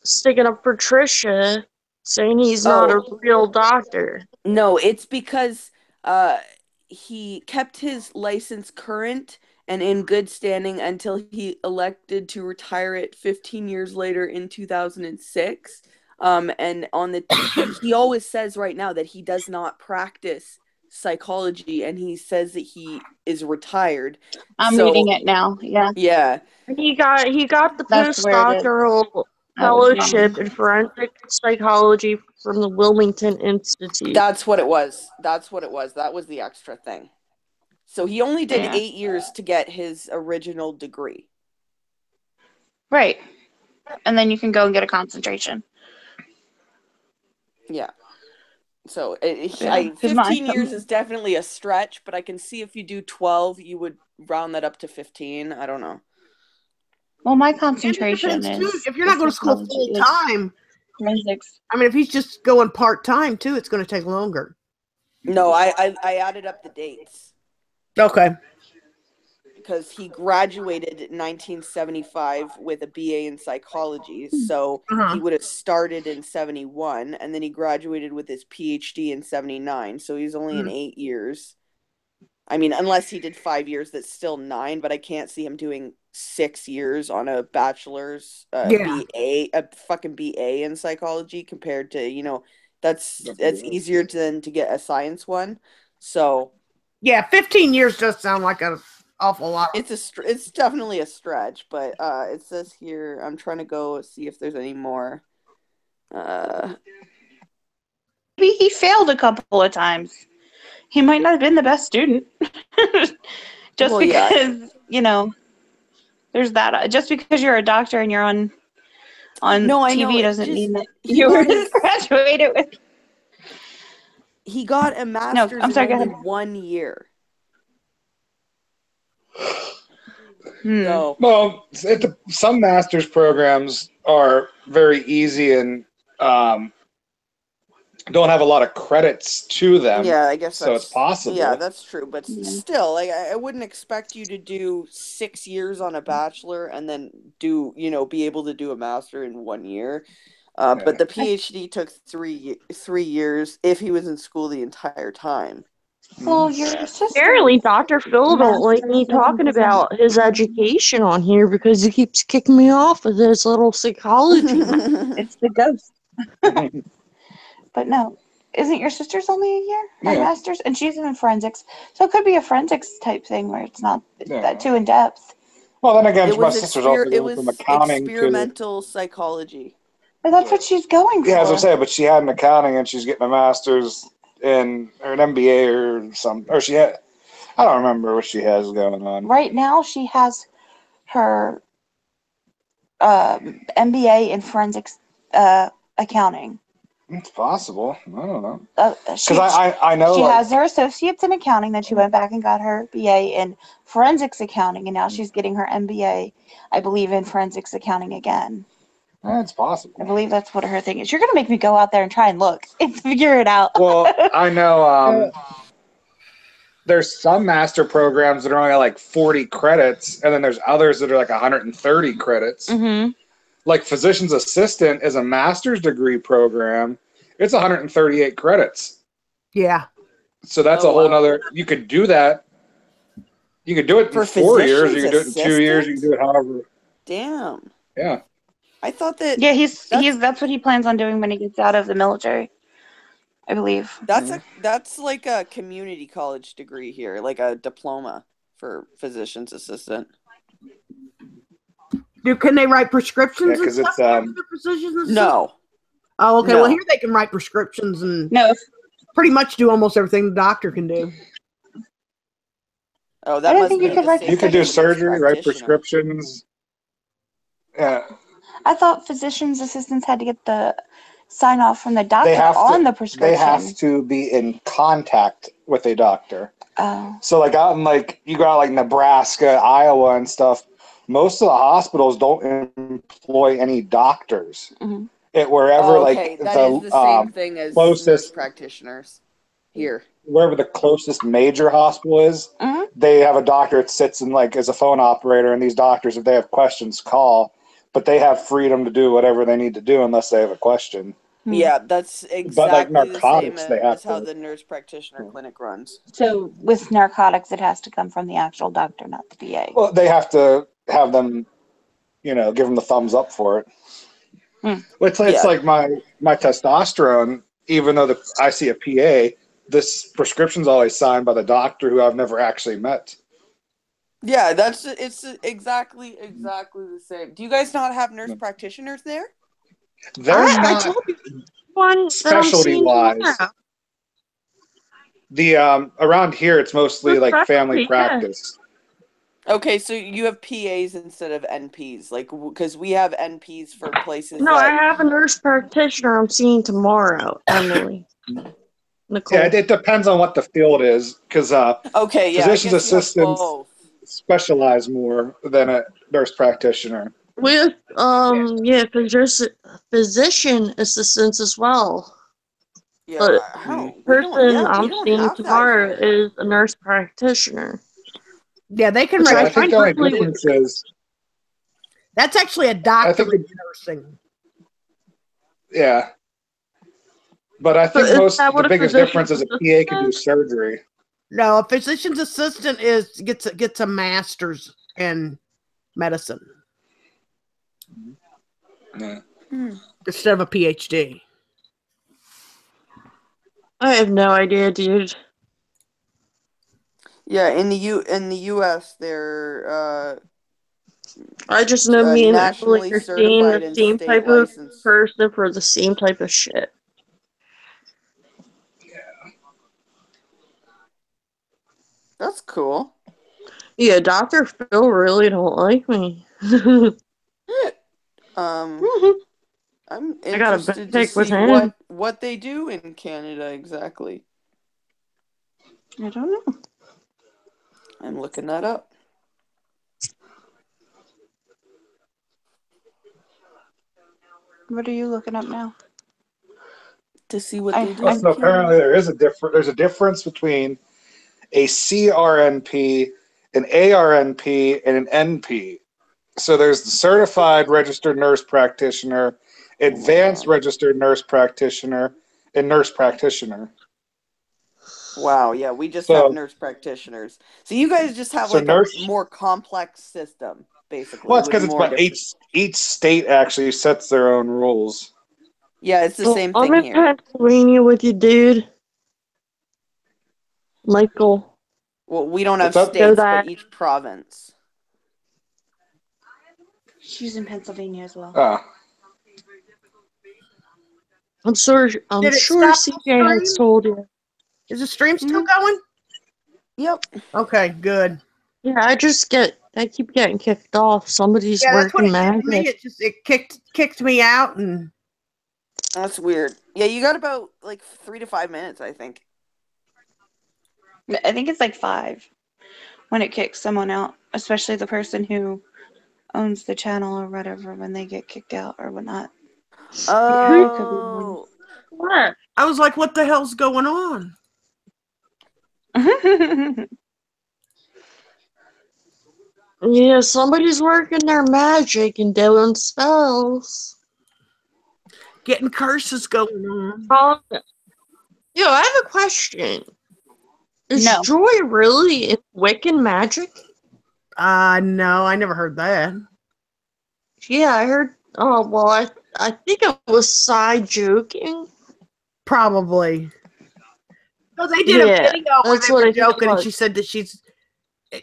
sticking up for Trisha, saying he's not a real doctor. No, it's because He kept his license current and in good standing until he elected to retire it 15 years later in 2006. And he always says right now that he does not practice psychology, and he says that he is retired. I'm So, reading it now. Yeah, yeah. He got the that's where it is. postdoctoral fellowship in forensic psychology from the Wilmington Institute. That's what it was. That was the extra thing. So he only did Yeah. 8 years to get his original degree. Right. And then you can go and get a concentration. Yeah. So 'cause 15 years is definitely a stretch, but I can see if you do 12, you would round that up to 15. I don't know. Well, my And it concentration depends, too. is If you're not going to school psychology, full time, forensics. I mean, if he's just going part time too, it's going to take longer. No, I added up the dates Okay. because he graduated in 1975 with a BA in psychology. So he would have started in 71, and then he graduated with his PhD in 79. So he's only in 8 years. I mean, unless he did 5 years, that's still 9, but I can't see him doing 6 years on a bachelor's BA, a fucking BA in psychology compared to, that's easier than to get a science one. So Yeah, 15 years does sound like an awful lot. it's definitely a stretch, but it says here, I'm trying to go see if there's any more. Maybe he failed a couple of times. He might not have been the best student. Just because, there's that. Just because you're a doctor and you're on TV doesn't mean that you were graduated with. He got a master's I'm sorry, in only go ahead. 1 year. So. Well, some master's programs are very easy and don't have a lot of credits to them. Yeah, I guess so. It's possible. Yeah, that's true. But still, like, I wouldn't expect you to do 6 years on a bachelor and then be able to do a master in 1 year. But the PhD took 3 years if he was in school the entire time. Well, your sister. Apparently, Dr. Phil don't like me talking about his education on here because he keeps kicking me off with his little psychology. It's the ghost. But no, isn't your sister's only a year? My master's, and she's in forensics, so it could be a forensics type thing where it's not that too in depth. Well, then again, my sister's also going from accounting experimental psychology. But that's what she's going for. Yeah, as I'm saying, but she had an accounting and she's getting a master's or an MBA or something, or I don't remember what she has going on. Right now, she has her MBA in forensics accounting. It's possible. I don't know. Because I know she has her associates in accounting, then she went back and got her BA in forensics accounting, and now she's getting her MBA, I believe, in forensics accounting again. It's possible. I believe that's what her thing is. You're going to make me go out there and try and look and figure it out. Well, I know there's some master programs that are only like 40 credits, and then there's others that are like 130 credits. Mm-hmm. Like physician's assistant is a master's degree program. It's 138 credits. Yeah. So that's a whole nother. You could do that. You could do it in 4 years. You could do it in 2 years. You can do it however. Damn. Yeah. I thought that. Yeah, that's what he plans on doing when he gets out of the military, I believe. That's like a community college degree here, like a diploma for physician's assistant. Can they write prescriptions? Yeah, because it's no. Oh, okay. No. Well, here they can write prescriptions and pretty much do almost everything the doctor can do. Oh, that must be you could do surgery, write prescriptions. Yeah. I thought physician's assistants had to get the sign off from the doctor on the prescription. They have to be in contact with a doctor. Oh. So like out in you got like Nebraska, Iowa and stuff, most of the hospitals don't employ any doctors. Mm-hmm. Wherever that is the same thing as closest practitioners here. Wherever the closest major hospital is, they have a doctor that sits in as a phone operator, and these doctors, if they have questions, call. But they have freedom to do whatever they need to do unless they have a question. Yeah, that's But like exactly the same narcotics, they have as how to. the nurse practitioner clinic runs. So with narcotics, it has to come from the actual doctor, not the PA. Well, they have to have them, give them the thumbs up for it. It's Yeah. like my testosterone. Even though I see a PA, this prescription's always signed by the doctor who I've never actually met. Yeah, it's exactly the same. Do you guys not have nurse practitioners there? They're I not told you one that I'm specialty seeing wise. tomorrow. The around here, it's mostly like family practice. Okay, so you have PAs instead of NPs, like because we have NPs for places No, I that. have a nurse practitioner I'm seeing tomorrow, Emily. Nicole. Yeah, it depends on what the field is, because Okay, yeah, physician's I guess you have assistants both. specialize more than a nurse practitioner. With physician assistants as well. Yeah, But we person I'm don't seeing have that tomorrow here. is a nurse practitioner. Yeah, they can Which Yeah, I I think find the only really difference is, That's actually a doctorate in nursing. yeah. But I think isn't that what the a biggest difference is a physician's PA can do assistant surgery. No, a physician's assistant gets a master's in medicine Yeah. instead of a PhD. I have no idea, dude. Yeah, in the U.S. they're I just know me and Emily nationally are seeing certified the and same state type of licensed. person for the same type of shit. That's cool. Yeah, Dr. Phil really don't like me. I'm I got a interested to pick with see him. what they do in Canada exactly. I don't know. I'm looking that up. What are you looking up now? To see what they do. So apparently there's a difference between a CRNP, an ARNP, and an NP. So there's the certified registered nurse practitioner, advanced registered nurse practitioner, and nurse practitioner. Wow, yeah, we just have nurse practitioners. So you guys just have like a more complex system, basically. Well, it's because it's what each state actually sets their own rules. Yeah, it's the same thing I'm in Pennsylvania with you, dude. Michael. Well, we don't have states, but each province. She's in Pennsylvania as well. I'm sure CJ has told you. Is the stream still going? Yep. Okay, good. Yeah, I keep getting kicked off. Somebody's that's what working it did to me. magic. It kicked me out, and that's weird. Yeah, you got about like 3 to 5 minutes, I think. I think it's like 5 when it kicks someone out, especially the person who owns the channel or whatever, when they get kicked out or whatnot. Oh. What? I was like, what the hell's going on? Yeah, somebody's working their magic and doing spells. Getting curses going on. Yo, I have a question. Is No. Joy really in Wiccan magic? No, I never heard that. Yeah, I heard. Oh, well, I think it was side joking. Probably. So they did a video where they were joking, and she said that she's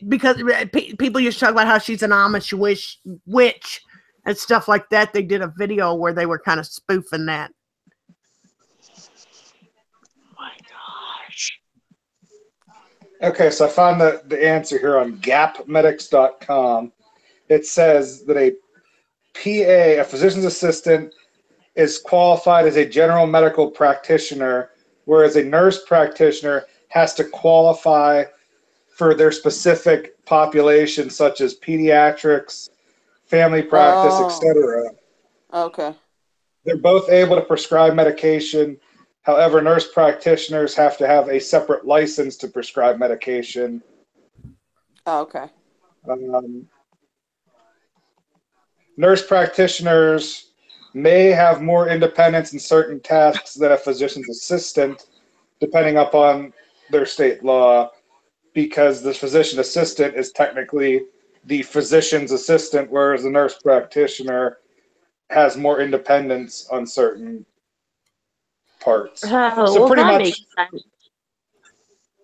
because people used to talk about how she's an Amish witch and stuff like that. They did a video where they were kind of spoofing that. Oh my gosh. Okay, so I found the answer here on gapmedics.com. It says that a PA, a physician's assistant, is qualified as a general medical practitioner, whereas a nurse practitioner has to qualify for their specific population, such as pediatrics, family practice, etc. Okay. They're both able to prescribe medication. However, nurse practitioners have to have a separate license to prescribe medication. Oh, okay. Nurse practitioners may have more independence in certain tasks than a physician's assistant, depending upon their state law, because the physician assistant is technically the physician's assistant, whereas the nurse practitioner has more independence on certain parts. Well, that makes sense.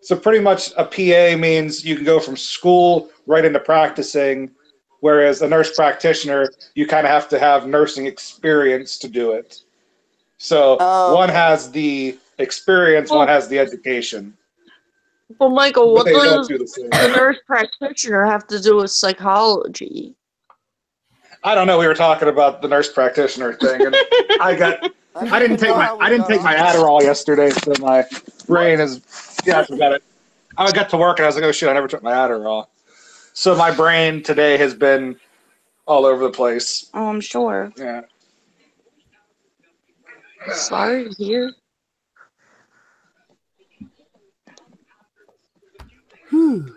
So pretty much a PA means you can go from school right into practicing, whereas a nurse practitioner, you kind of have to have nursing experience to do it. So one has the experience, one has the education. Well, Michael, what But they don't does do the same. the nurse practitioner have to do with psychology? I don't know. We were talking about the nurse practitioner thing, and I didn't take my Adderall yesterday, so my brain is I forgot it. I got to work and I was like, oh shit, I never took my Adderall. So my brain today has been all over the place. Oh, I'm sure. Yeah. Sorry to hear.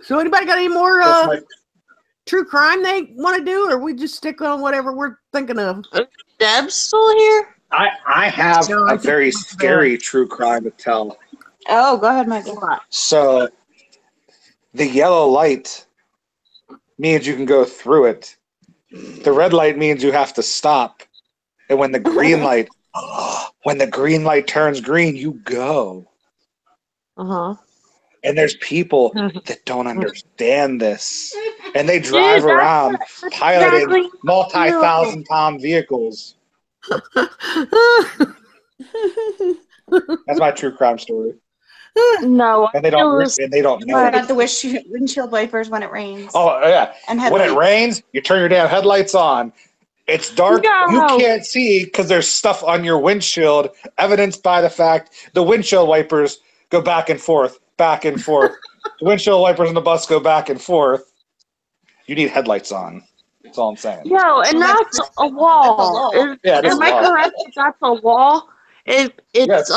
So anybody got any more true crime they want to do, or we just stick on whatever we're thinking of? Deb's still here? I have a very scary true crime to tell. Oh, go ahead, Michael. So the yellow light means you can go through it. The red light means you have to stop. And when the green light turns green, you go. Uh-huh. And there's people that don't understand this. And they drive around piloting multi-thousand-pound vehicles. That's my true crime story. No, and they don't know. What about the windshield wipers when it rains? Oh yeah, and when it rains, you turn your damn headlights on. It's dark. No. You can't see because there's stuff on your windshield, evidenced by the fact the windshield wipers go back and forth, back and forth. The windshield wipers on the bus go back and forth. You need headlights on. That's all I'm saying. No, and that's a wall. Am I correct if that's a wall? If it's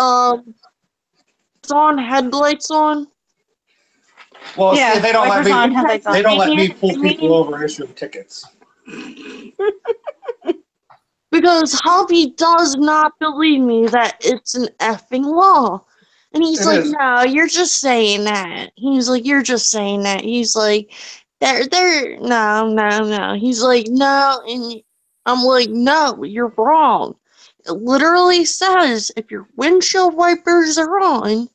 it's on headlights on? Well, yeah, see, they don't let me pull people over and issue them tickets. Because hubby does not believe me that it's an effing law. And he's like, no, you're just saying that. He's like, you're just saying that. He's like, no. He's like, no. And I'm like, no, you're wrong. It literally says if your windshield wipers are on,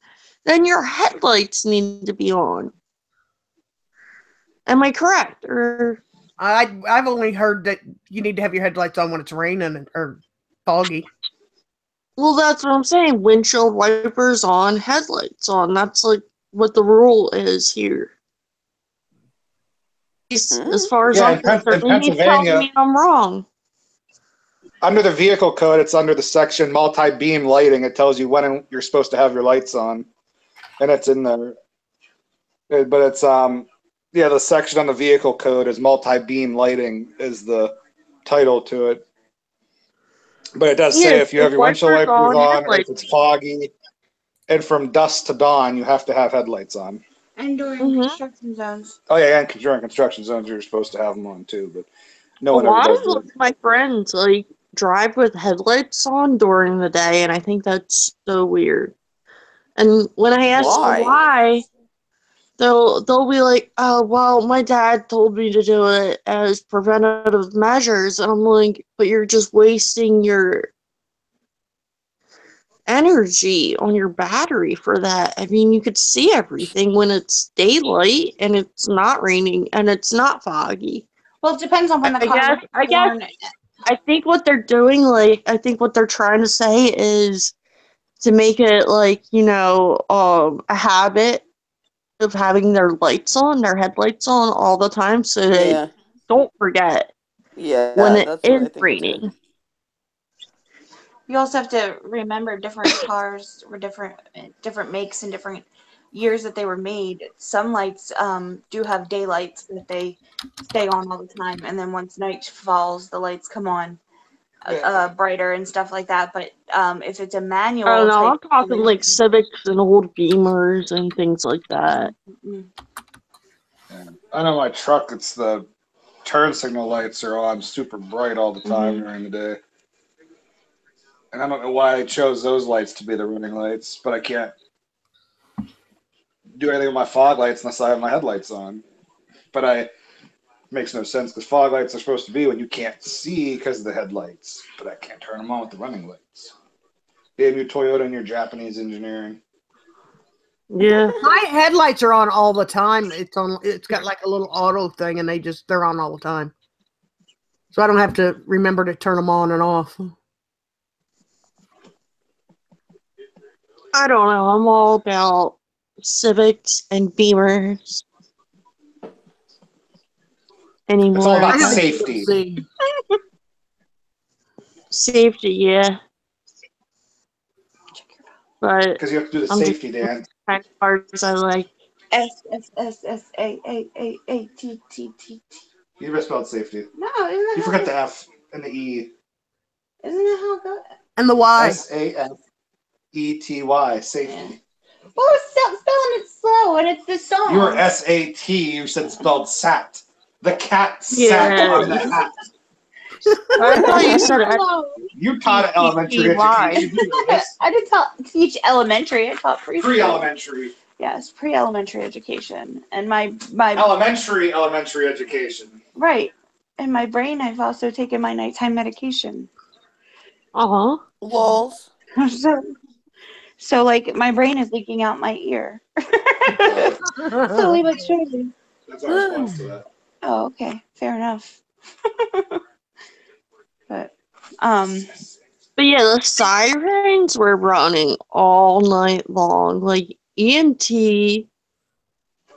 then your headlights need to be on. Am I correct? Or I've only heard that you need to have your headlights on when it's raining or foggy. Well, that's what I'm saying. Windshield wipers on, headlights on. That's like what the rule is here. As far as I'm concerned, he's telling me I'm wrong. Under the vehicle code, it's under the section multi-beam lighting. It tells you when you're supposed to have your lights on, and it's in there. But it's the section on the vehicle code is multi-beam lighting is the title to it. But it does say if you have your windshield wipers on, or if it's foggy, and from dusk to dawn, you have to have headlights on. And during construction zones. Oh yeah, and during construction zones, you're supposed to have them on too. But no one ever does. A lot of my friends drive with headlights on during the day, and I think that's so weird. And when I ask them why, they'll be like, "Oh, well, my dad told me to do it as preventative measures." And I'm like, "But you're just wasting your energy on your battery for that. I mean, you could see everything when it's daylight and it's not raining and it's not foggy." Well, it depends on when the car I guess I think what they're doing, I think what they're trying to say is to make it a habit of having their lights on, their headlights on all the time, so they don't forget when it is raining. You also have to remember different cars were different makes and different years that they were made. Some lights do have daylights that they stay on all the time, and then once night falls, the lights come on brighter and stuff like that. But if it's a manual, I don't know. I'm talking like Civics and old Beamers and things like that. I know my truck. It's the turn signal lights are on super bright all the time during the day. And I don't know why I chose those lights to be the running lights, but I can't do anything with my fog lights unless I have my headlights on. But it makes no sense because fog lights are supposed to be when you can't see because of the headlights. But I can't turn them on with the running lights. Damn you, Toyota, and your Japanese engineering. Yeah. My headlights are on all the time. It's on. It's got like a little auto thing, and they're on all the time. So I don't have to remember to turn them on and off. I don't know. I'm all about Civics and Beamers anymore. It's all about I have a safety. GMC. Safety, yeah. But Because you have to do the I'm safety just dance. kind of cars I like. SSSSAAAATTT. You misspelled safety. No, isn't that You forgot the F and the E. Isn't that how it goes? And the Y. SAFETY. Safety. Well, stop spelling it slow, and it's the song. You were SAT. You said spelled sat. The cat sat Yeah. on the hat. I thought you said You taught elementary SATTY. education. I did teach elementary. I taught preschool. Pre-elementary. Yes, pre-elementary education, and my elementary education. right. In my brain, I've also taken my nighttime medication. Uh-huh. Lols. So like my brain is leaking out my ear. Slowly but surely. That's our response to that. Oh, okay, fair enough. But But yeah, the sirens were running all night long. Like EMT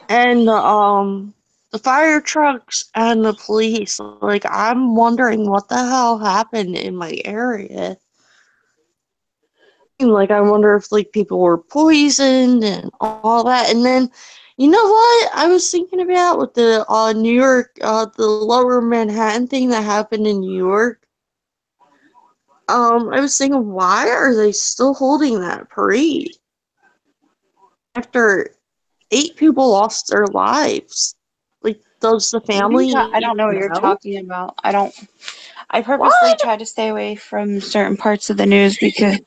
and the fire trucks and the police. Like I'm wondering what the hell happened in my area. Like I wonder if like people were poisoned and all that. And then you know what I was thinking about with the New York the lower Manhattan thing that happened in New York? I was thinking, why are they still holding that parade after 8 people lost their lives? Like, does the family? I don't know what you're talking about. I purposely try to stay away from certain parts of the news because,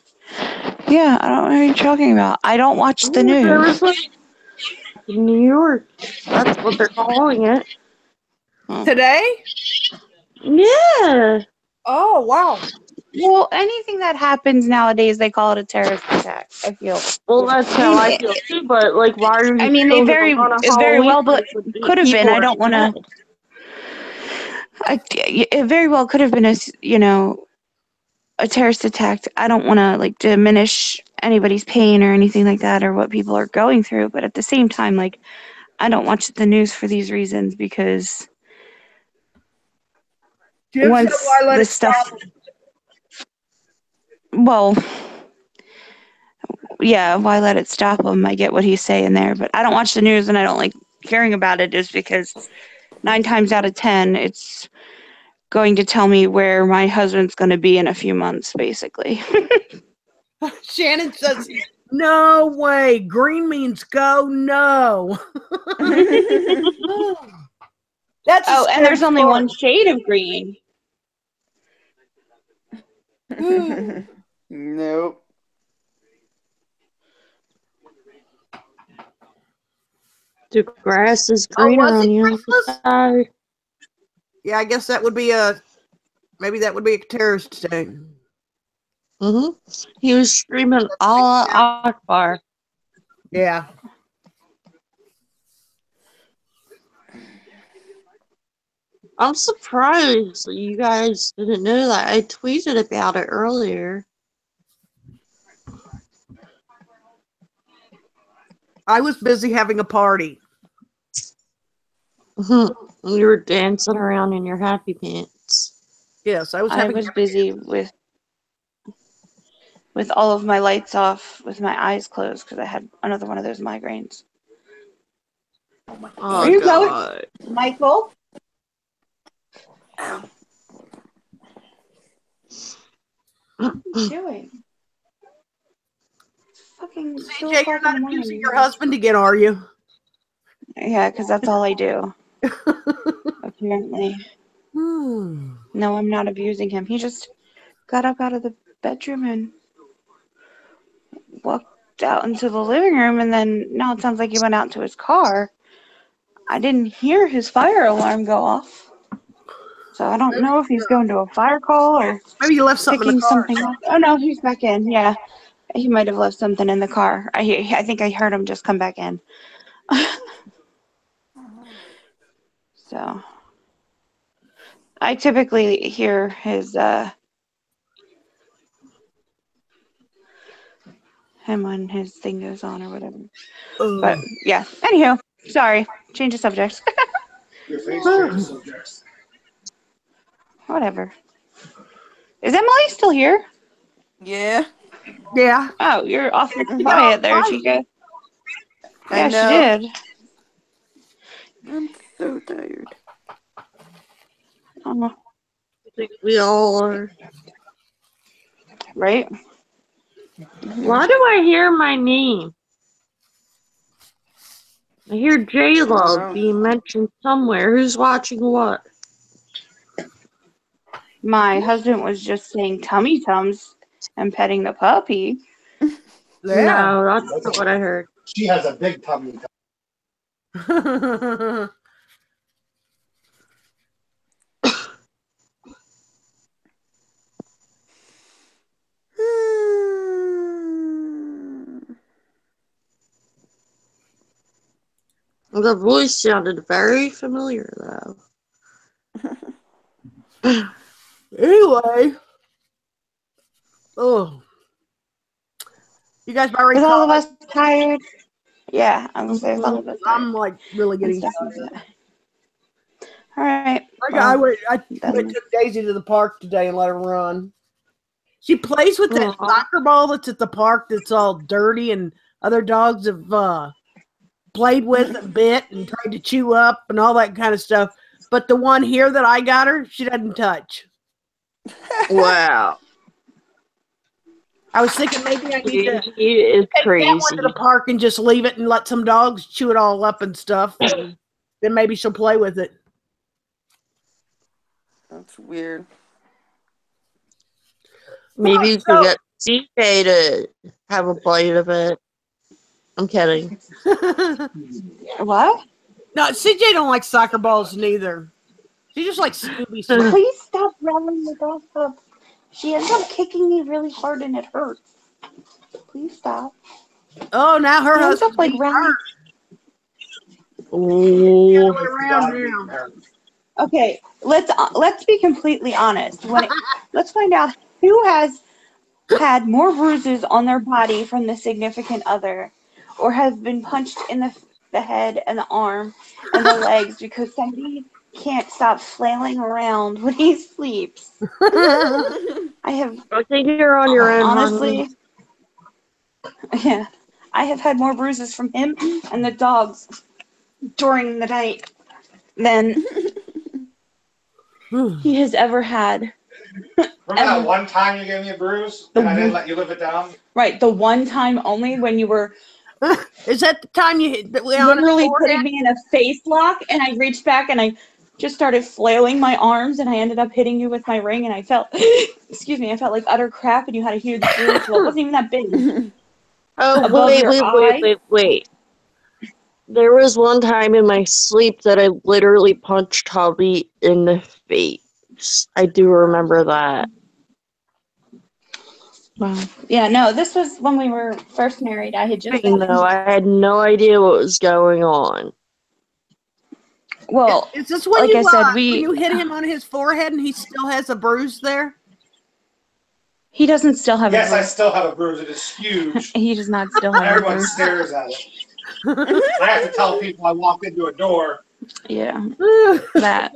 yeah, I don't know what you're talking about. I don't watch the news. There was like in New York. That's what they're calling it. Today? Yeah. Oh, wow. Well, anything that happens nowadays, they call it a terrorist attack. I feel. Well, that's how I feel too. But like, why are you? I mean, they very well, but could have been. I don't want to. It very well could have been a terrorist attack. I don't want to like diminish anybody's pain or anything like that or what people are going through. But at the same time, like, I don't watch the news for these reasons because once the stuff. Well, yeah, why let it stop him? I get what he's saying there, but I don't watch the news and I don't like hearing about it just because 9 times out of 10, it's going to tell me where my husband's going to be in a few months, basically. Shannon says, no way. Green means go, no. That's and there's only one shade of green. Nope. The grass is greener on the other side. Yeah, I guess that would be maybe that would be a terrorist attack. He was screaming Allah Akbar. Yeah. I'm surprised you guys didn't know that. I tweeted about it earlier. I was busy having a party. You were dancing around in your happy pants. Yes, I was busy with all of my lights off with my eyes closed because I had another one of those migraines. Oh, Are you God. going, Michael? What are you doing? Fucking CJ, you're not abusing your husband again, are you? Yeah, because that's all I do. Apparently. No, I'm not abusing him. He just got up out of the bedroom and walked out into the living room, and then now it sounds like he went out to his car. I didn't hear his fire alarm go off. So I don't know if he's going to a fire call or Maybe you left something in picking the car. something up. Oh, no, he's back in. Yeah. He might have left something in the car. I think I heard him just come back in. So I typically hear his him when his thing goes on or whatever. But yeah. Anywho, sorry. Change the subject. Your face changes subjects. Whatever. Is Emily still here? Yeah. Yeah. Oh, you're awfully quiet there, Chica. I Yeah, know. she did. I'm so tired. Oh, I think we all are. right? Why do I hear my name? I hear J-Lo being mentioned somewhere. Who's watching what? My husband was just saying tummy tums and petting the puppy. Yeah. No, that's not what I heard. She has a big tummy. The voice sounded very familiar, though. Anyway. Oh. You guys might With recall. all of us tired. Yeah, I'm gonna say with all of us tired. I'm like really getting Stuff tired. like that. All right. Like well, I took Daisy to the park today and let her run. She plays with that soccer ball that's at the park that's all dirty and other dogs have played with and bit and tried to chew up and all that kind of stuff. But the one here that I got her, she doesn't touch. Wow. I was thinking maybe I need to He is take crazy. that one to the park and just leave it and let some dogs chew it all up and stuff. And then maybe she'll play with it. That's weird. Maybe you could get CJ to have a bite of it. I'm kidding. what? No, CJ don't like soccer balls neither. She just likes Scooby stuff. Please stop rolling the dog up. She ends up kicking me really hard and it hurts. Please stop. Oh, now her She ends husband's up like beating running. Ooh. Around now. Okay, let's be completely honest. Let's find out who has had more bruises on their body from the significant other, or has been punched in the head and the arm and the legs because somebody can't stop flailing around when he sleeps. I think you're on your own, honestly. Yeah, I have had more bruises from him and the dogs during the night than he has ever had. Remember that one time you gave me a bruise and I didn't let you live it down? Right, the one time only when you were Is that the time you literally putting me in a face lock and I reached back and I just started flailing my arms and I ended up hitting you with my ring and I felt, excuse me, I felt like utter crap and you had a huge bruise. Well, it wasn't even that big. Oh, wait. There was one time in my sleep that I literally punched Hubby in the face. I do remember that. Wow. Yeah, no, this was when we were first married. I had just No, I had no idea what was going on. Well, is this when like you I said, when you hit him on his forehead and he still has a bruise there? He doesn't still have a bruise. Yes, I still have a bruise. It is huge. He does not still have a Everyone bruise. stares at it. I have to tell people I walked into a door. Yeah, that.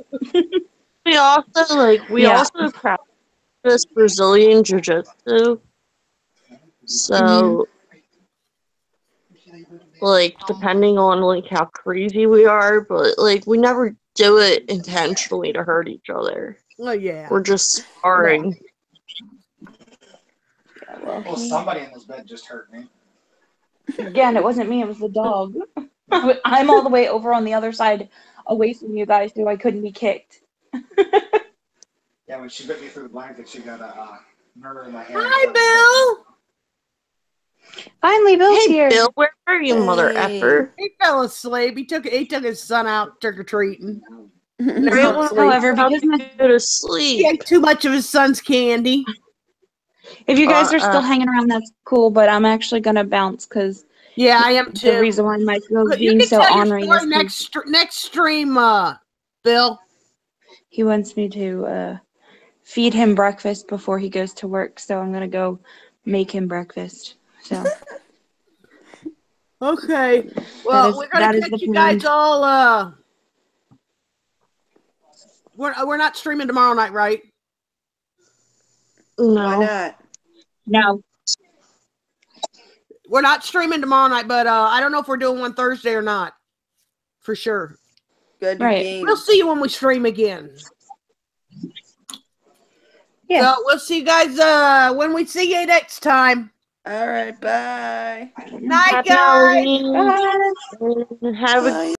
We also practice Brazilian Jiu-Jitsu. So, depending on, how crazy we are, but, we never do it intentionally to hurt each other. Oh, yeah. We're just sparring. Yeah, Well, somebody in this bed just hurt me. Again, it wasn't me, it was the dog. I'm all the way over on the other side, away from you guys, so I couldn't be kicked. Yeah, when she bit me through the blanket, she got a Hi, Bill. Finally, Bill's Hey, here. Bill, where are you, mother Hey. effer? He fell asleep. He took his son out trick or treating. However, How because did you go to sleep? He ate too much of his son's candy. if you guys are still hanging around, that's cool. But I'm actually gonna bounce because Yeah, I am too. the reason why Michael's But you being can so tell your ornery story is next stream, Bill. he wants me to feed him breakfast before he goes to work. So I'm gonna go make him breakfast. So Okay. Well, we're gonna catch you guys all. We're not streaming tomorrow night, right? Why No. not? No. We're not streaming tomorrow night, but I don't know if we're doing one Thursday or not. For sure. Good Right. game. We'll see you when we stream again. Yeah. So we'll see you guys when we see you next time. All right, bye. Night, Happy guys. Halloween. Bye. And have a Bye.